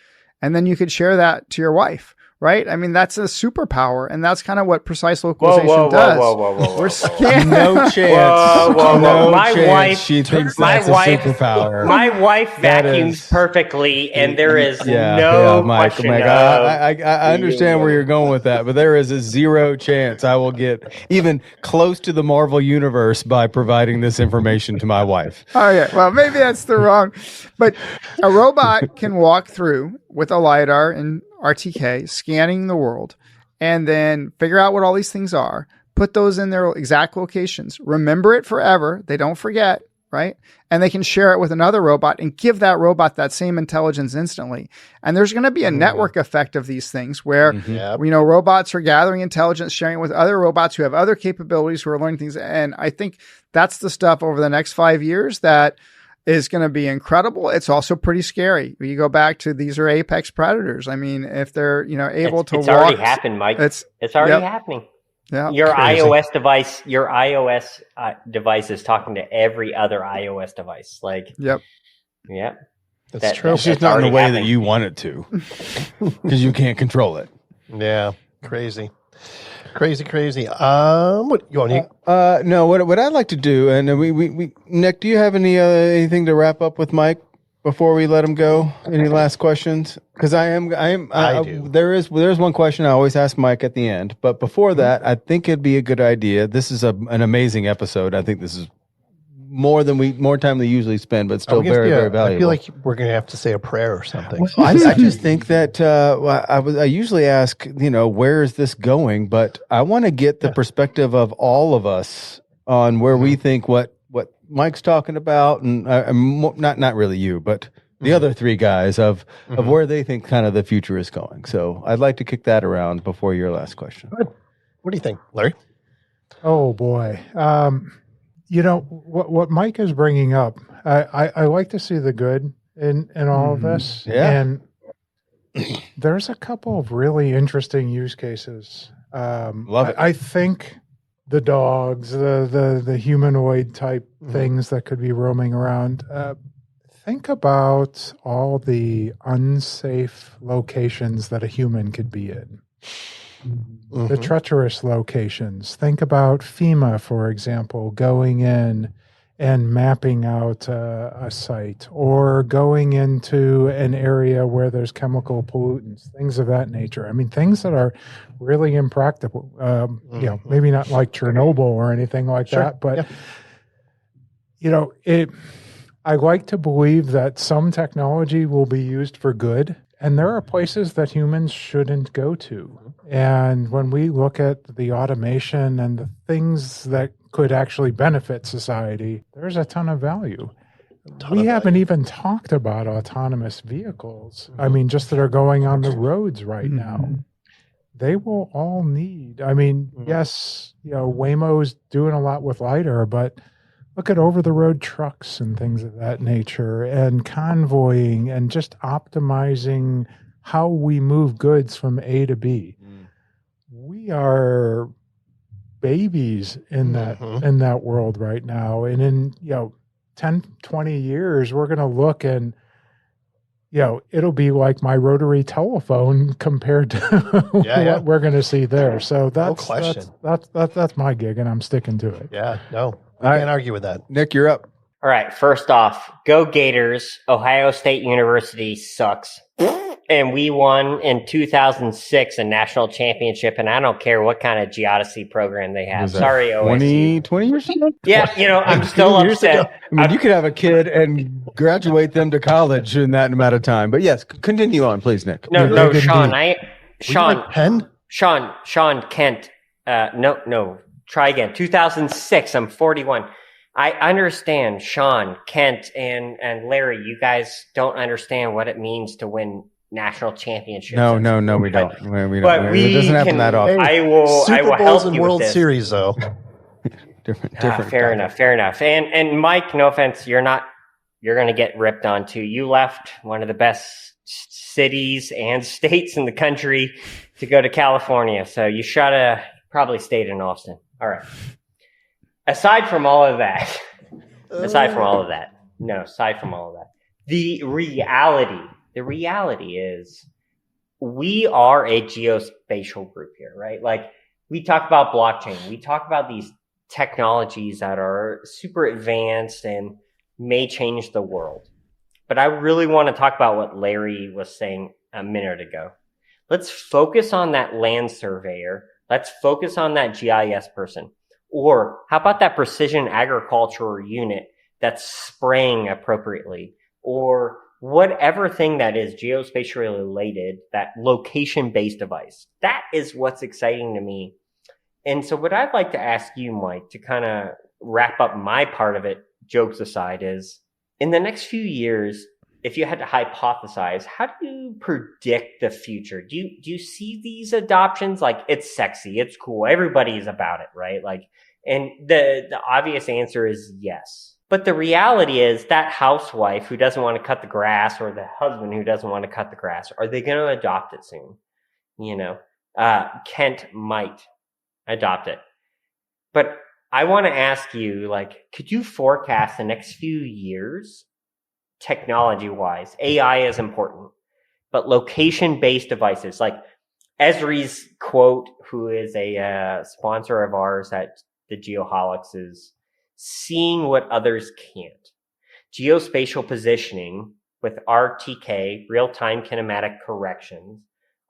And then you could share that to your wife, right? I mean, that's a superpower, and that's kind of what precise localization does. We're scanning. No chance. No My chance. wife, She thinks my that's wife, a superpower. My wife vacuums perfectly, and there is no Mike, question. I understand where you're going with that, but there is a zero chance I will get even close to the Marvel universe by providing this information to my wife. Okay, well, maybe that's the wrong, but a robot can walk through with a LiDAR and RTK, scanning the world, and then figure out what all these things are, put those in their exact locations, remember it forever. They don't forget, right? And they can share it with another robot and give that robot that same intelligence instantly. And there's going to be a network effect of these things where, robots are gathering intelligence, sharing it with other robots who have other capabilities, who are learning things. And I think that's the stuff over the next 5 years that is going to be incredible. It's also pretty scary. You go back to, these are apex predators. I mean, if they're, able to walk. It's already happened, Mike. It's already happening. Yeah. Your crazy. iOS device is talking to every other iOS device. Like, yep. That's true. It's just not in the way that you want it to, because you can't control it. Yeah. Crazy. What you want? No. What I'd like to do, and we Nick, do you have anything to wrap up with Mike? before we let him go? Any last questions? Because there's one question I always ask Mike at the end, but before that, I think it'd be a good idea. This is an amazing episode. I think this is more time than we usually spend, but still very valuable. I feel like we're going to have to say a prayer or something. Well, I just think that I usually ask, where is this going? But I want to get the perspective of all of us on where we think what Mike's talking about, and not really you, but the other three guys of where they think kind of the future is going. So I'd like to kick that around before your last question. Good. What do you think, Larry? Oh boy. What Mike is bringing up, I like to see the good in all of this. Yeah. And there's a couple of really interesting use cases. Love it. I think the dogs, the humanoid type things that could be roaming around. Think about all the unsafe locations that a human could be in. The treacherous locations. Think about FEMA, for example, going in and mapping out a site, or going into an area where there's chemical pollutants, things of that nature. I mean, things that are really impractical. Maybe not like Chernobyl or anything like that, but I like to believe that some technology will be used for good. And there are places that humans shouldn't go to. And when we look at the automation and the things that could actually benefit society, there's a ton of value. We haven't even talked about autonomous vehicles. I mean, just that are going on the roads right now. They will all need, yes, Waymo's doing a lot with LiDAR, but look at over-the-road trucks and things of that nature, and convoying, and just optimizing how we move goods from A to B. We are babies in that world right now. And in 10, 20 years, we're going to look and it'll be like my rotary telephone compared to what we're going to see there. So that's my gig, and I'm sticking to it. Yeah, no. I can't argue with that. Nick, you're up. All right. First off, go Gators. Ohio State University sucks. And we won in 2006 a national championship, and I don't care what kind of geodesy program they have. Sorry, OSU. 20 years ago? Yeah, I'm still upset. You could have a kid and graduate them to college in that amount of time. But yes, continue on, please, Nick. No, Sean. Sean Kent. No. Try again. 2006. I'm 41. I understand, Sean, Kent, and Larry. You guys don't understand what it means to win national championships. No, we don't. We but don't. It doesn't happen that often. I will Super Bowls help and you World with this. Series, though. different. Fair enough. And Mike, no offense, you're going to get ripped on too. You left one of the best cities and states in the country to go to California, so you should have probably stayed in Austin. All right. Aside from all of that, the reality is we are a geospatial group here, right? Like, we talk about blockchain. We talk about these technologies that are super advanced and may change the world. But I really want to talk about what Larry was saying a minute ago. Let's focus on that land surveyor. Let's focus on that GIS person. Or how about that precision agricultural unit that's spraying appropriately? Or whatever thing that is geospatially related, that location-based device. That is what's exciting to me. And so what I'd like to ask you, Mike, to kind of wrap up my part of it, jokes aside, is in the next few years, if you had to hypothesize, how do you predict the future? Do you see these adoptions? Like, it's sexy, it's cool, everybody's about it, right? Like, and the obvious answer is yes. But the reality is that housewife who doesn't want to cut the grass, or the husband who doesn't want to cut the grass, are they going to adopt it soon? Kent might adopt it. But I want to ask you, like, could you forecast the next few years, technology-wise? AI is important, but location-based devices, like Esri's quote, who is a sponsor of ours at the GeoHolics, is seeing what others can't. Geospatial positioning with RTK, real-time kinematic corrections,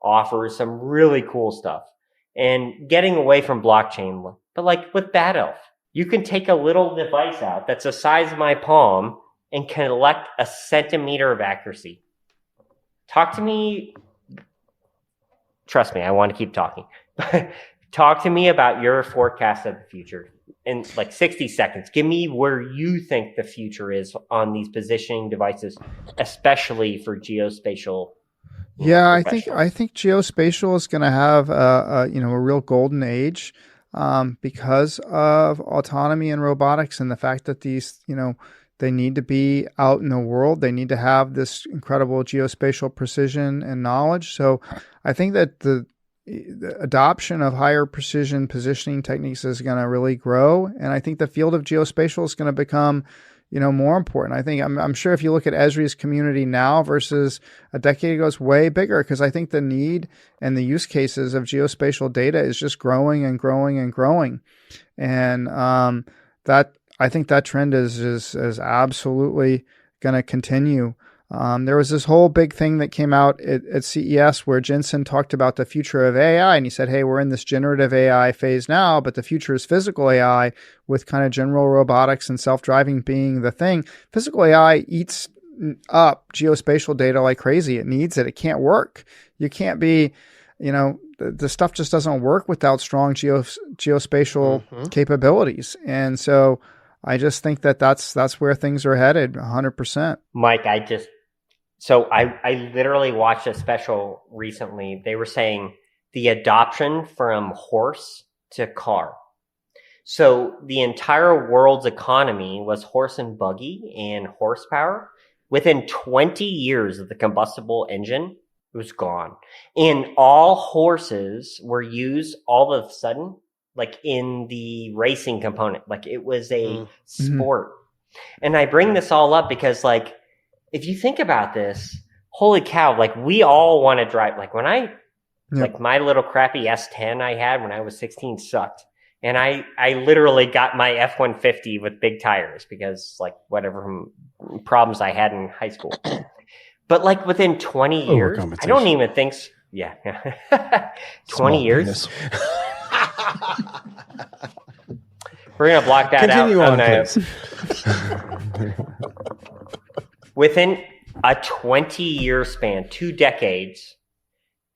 offers some really cool stuff. And getting away from blockchain, but like with Bad Elf, you can take a little device out that's the size of my palm and collect a centimeter of accuracy. Talk to me. Trust me, I want to keep talking. Talk to me about your forecast of the future in like 60 seconds. Give me where you think the future is on these positioning devices, especially for geospatial. Yeah, I think geospatial is going to have a real golden age because of autonomy and robotics and the fact that these, they need to be out in the world. They need to have this incredible geospatial precision and knowledge. So I think that the adoption of higher precision positioning techniques is going to really grow. And I think the field of geospatial is going to become, more important. I think I'm sure if you look at Esri's community now versus a decade ago, it's way bigger because I think the need and the use cases of geospatial data is just growing and growing and growing. And that I think that trend is absolutely going to continue. There was this whole big thing that came out at CES where Jensen talked about the future of AI, and he said, hey, we're in this generative AI phase now, but the future is physical AI with kind of general robotics and self-driving being the thing. Physical AI eats up geospatial data like crazy. It needs it. It can't work. You can't be, the stuff just doesn't work without strong geospatial capabilities. And so I just think that that's where things are headed 100%. Mike, I literally watched a special recently. They were saying the adoption from horse to car. So the entire world's economy was horse and buggy and horsepower. Within 20 years of the combustible engine, it was gone. And all horses were used all of a sudden, like in the racing component. Like it was a sport. And I bring this all up because like, if you think about this, holy cow, like we all want to drive. Like when like my little crappy S10 I had when I was 16 sucked. And I literally got my F-150 with big tires because like whatever problems I had in high school. But like within 20 years, I don't even think, 20 years. We're going to block that Continue out. Please. Within a 20-year span, 2 decades,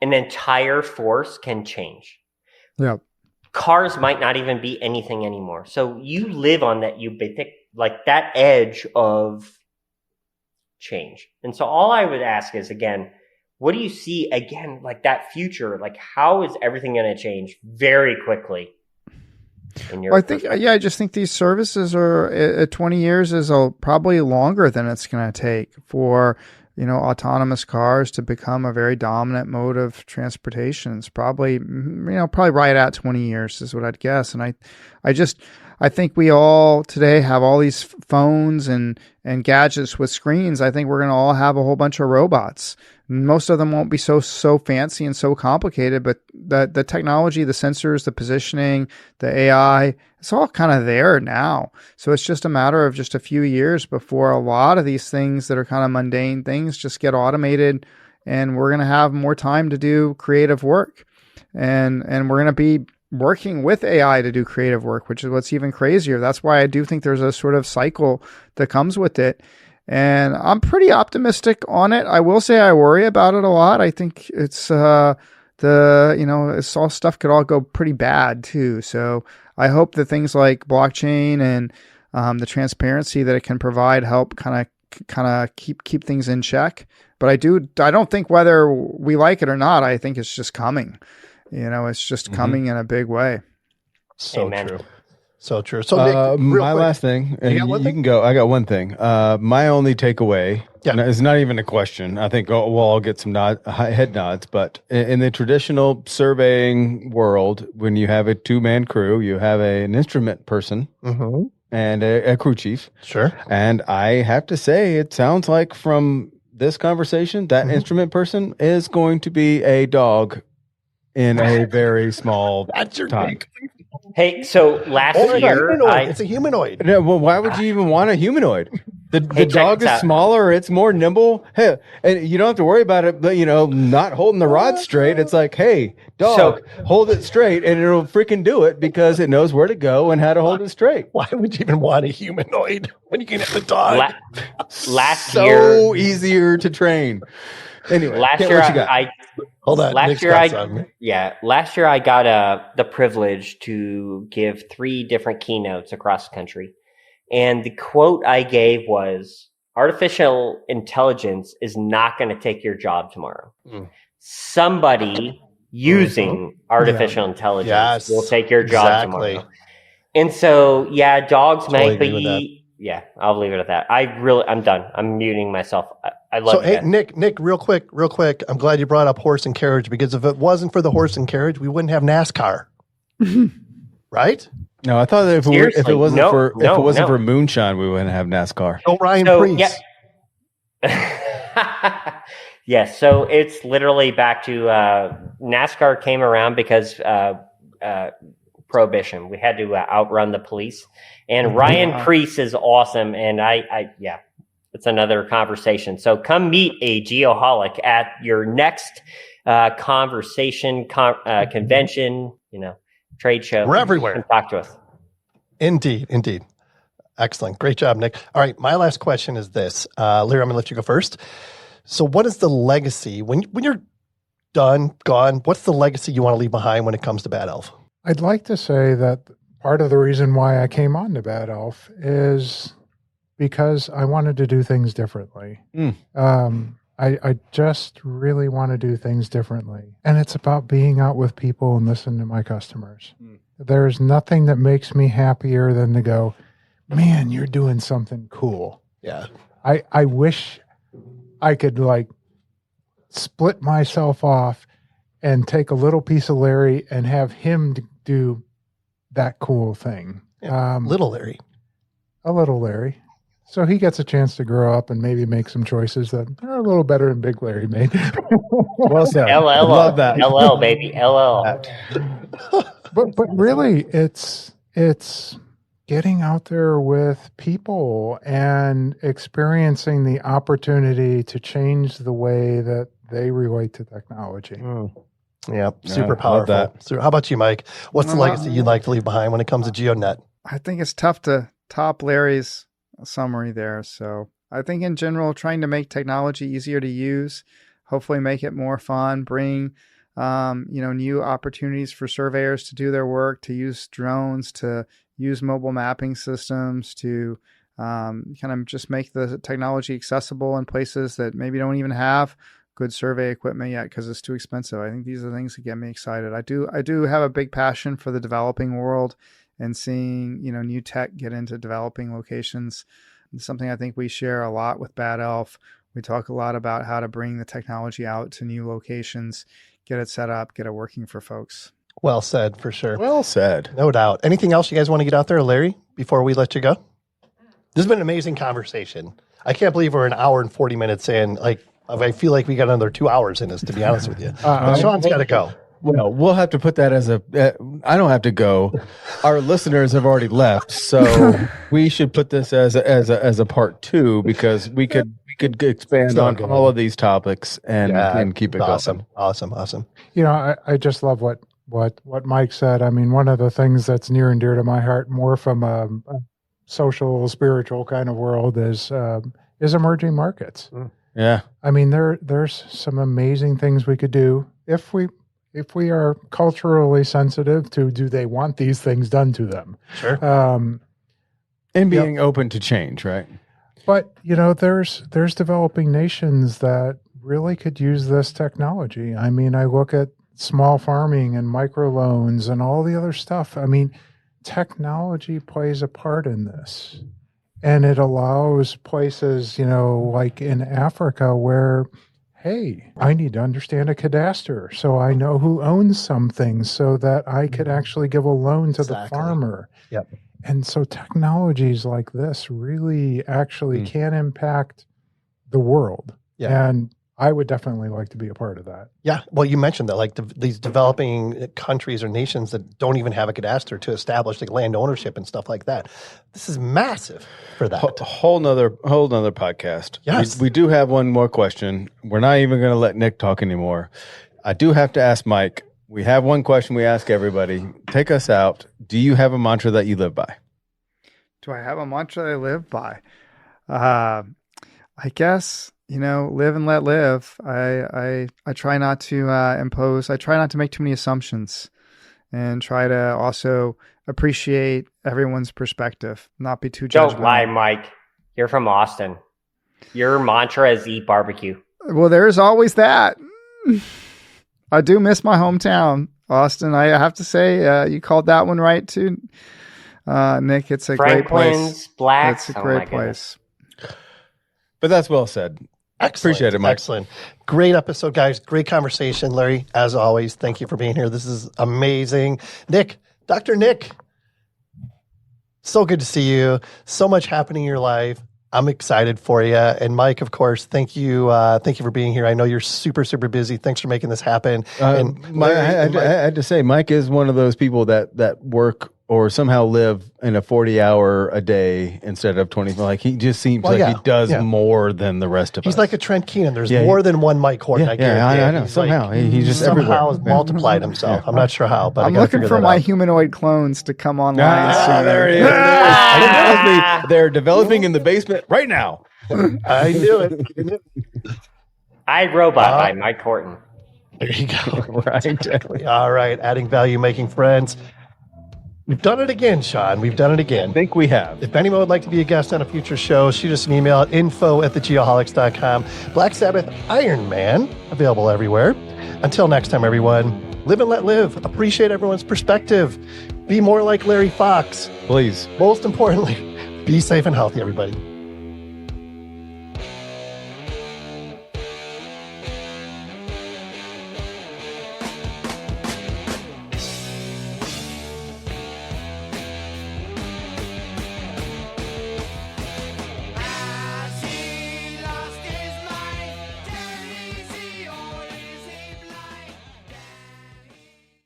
an entire force can change. Yeah. Cars might not even be anything anymore. So you live on that like that edge of change. And so all I would ask is, again, what do you see, again, like that future? Like how is everything going to change very quickly? I just think these services are at 20 years is probably longer than it's going to take for, autonomous cars to become a very dominant mode of transportation. It's probably right at 20 years is what I'd guess. And I think we all today have all these phones and gadgets with screens. I think we're going to all have a whole bunch of robots. Most of them won't be so fancy and so complicated, but the technology, the sensors, the positioning, the AI, it's all kind of there now. So it's just a matter of just a few years before a lot of these things that are kind of mundane things just get automated, and we're going to have more time to do creative work. And we're going to be working with AI to do creative work, which is what's even crazier. That's why I do think there's a sort of cycle that comes with it. And I'm pretty optimistic on it. I will say I worry about it a lot. I think it's it's all stuff could all go pretty bad too. So I hope that things like blockchain and the transparency that it can provide help kind of keep things in check. But I don't think whether we like it or not, I think it's just coming. It's just coming in a big way. So Amen. True. So true. So Nick, my last thing, and you can go. I got one thing. My only takeaway is not even a question. I think we'll all get some head nods. But in the traditional surveying world, when you have a 2-man crew, you have an instrument person and a crew chief. Sure. And I have to say, it sounds like from this conversation, that instrument person is going to be a dog in a very small time. Hey, so last year, it's a humanoid. No, well, why would you even want a humanoid? The dog is smaller. It's more nimble. Hey, and you don't have to worry about it, but not holding the rod straight. It's like, hey, dog, hold it straight, and it'll freaking do it because it knows where to go and how to hold it straight. Why would you even want a humanoid when you can have the dog? Last year, easier to train. Anyway, last year I got the privilege to give 3 different keynotes across the country. And the quote I gave was, artificial intelligence is not going to take your job tomorrow. Somebody using artificial intelligence will take your job tomorrow. And so, dogs might be... Yeah, I'll leave it at that. I'm done. I'm muting myself. I love you. Hey, Nick, real quick. I'm glad you brought up horse and carriage, because if it wasn't for the horse and carriage, we wouldn't have NASCAR. Right? No, I thought that if it wasn't for moonshine, we wouldn't have NASCAR. Oh, Ryan Priest. Yes, so it's literally back to NASCAR came around because Prohibition. We had to outrun the police. And Ryan Priest is awesome. And it's another conversation. So come meet a geoholic at your next conversation, convention, trade show. We're everywhere. Come talk to us. Indeed. Excellent. Great job, Nick. All right. My last question is this. Larry, I'm going to let you go first. So what is the legacy when you're gone, what's the legacy you want to leave behind when it comes to Bad Elf? I'd like to say that part of the reason why I came on to Bad Elf is because I wanted to do things differently. I just really want to do things differently. And it's about being out with people and listening to my customers. There's nothing that makes me happier than to go, man, you're doing something cool. Yeah. I wish I could split myself off and take a little piece of Larry and have him do that cool thing. Little Larry. A little Larry. So he gets a chance to grow up and maybe make some choices that are a little better than Big Larry made. Well said. LL. Love that. LL, baby. LL. But really, it's getting out there with people and experiencing the opportunity to change the way that they relate to technology. Yeah, super powerful. So how about you, Mike? What's the legacy you'd like to leave behind when it comes to Geonet? I think it's tough to top Larry's summary there. So I think in general, trying to make technology easier to use, hopefully make it more fun, bring new opportunities for surveyors to do their work, to use drones, to use mobile mapping systems, to kind of just make the technology accessible in places that maybe don't even have good survey equipment yet because it's too expensive. I think these are the things that get me excited. I do have a big passion for the developing world and seeing, new tech get into developing locations. It's something I think we share a lot with Bad Elf. We talk a lot about how to bring the technology out to new locations, get it set up, get it working for folks. Well said, for sure. Well said. No doubt. Anything else you guys want to get out there, Larry, before we let you go? This has been an amazing conversation. I can't believe we're an hour and 40 minutes in. I feel like we got another 2 hours in this, to be honest with you. But Sean's got to go. Well, we'll have to put that as I don't have to go. Our listeners have already left, so we should put this as a part 2 because we could expand on all of these topics and keep it awesome. going. Awesome. I just love what Mike said. I mean, one of the things that's near and dear to my heart, more from a social, spiritual kind of world, is emerging markets. Yeah. I mean, there's some amazing things we could do if we are culturally sensitive to, do they want these things done to them? Sure. And being open to change, right? But, there's developing nations that really could use this technology. I mean, I look at small farming and microloans and all the other stuff. I mean, technology plays a part in this. And it allows places, like in Africa where, hey, I need to understand a cadastre so I know who owns something so that I could actually give a loan to the farmer. Yep. And so technologies like this really actually can impact the world. Yeah. And I would definitely like to be a part of that. Yeah. Well, you mentioned that, like these developing countries or nations that don't even have a cadastre to establish like land ownership and stuff like that. This is massive for that. A whole nother podcast. Yes. We do have one more question. We're not even going to let Nick talk anymore. I do have to ask Mike. We have one question we ask everybody. Take us out. Do you have a mantra that you live by? Do I have a mantra I live by? I guess, live and let live. I try not to impose. I try not to make too many assumptions, and try to also appreciate everyone's perspective, not be too judgmental. Don't lie, Mike. You're from Austin. Your mantra is eat barbecue. Well, there's always that. I do miss my hometown, Austin. I have to say, you called that one right too, Nick. It's a great place. Blacks. It's a great place. But that's well said. Excellent. Appreciate it, Mike. Excellent. Great episode, guys. Great conversation. Larry, as always, thank you for being here. This is amazing. Nick, Dr. Nick, so good to see you. So much happening in your life. I'm excited for you. And Mike, of course, thank you for being here. I know you're super, super busy. Thanks for making this happen. And I had to say, Mike is one of those people that work or somehow live in a 40-hour a day instead of 20. Like he just seems he does more than the rest of us. He's like a Trent Keenan. There's more than one Mike Horton. I know. Somehow he's just somehow everywhere. has multiplied himself. I'm not sure how, but I'm looking for my humanoid clones to come online. There he is. They're developing in the basement right now. I knew it. iRobot by Mike Horton. There you go. Right. Exactly. All right. Adding value, making friends. We've done it again, Sean. We've done it again. I think we have. If anyone would like to be a guest on a future show, shoot us an email at info@thegeoholics.com. Black Sabbath Iron Man, available everywhere. Until next time, everyone, live and let live. Appreciate everyone's perspective. Be more like Larry Fox. Please. Most importantly, be safe and healthy, everybody.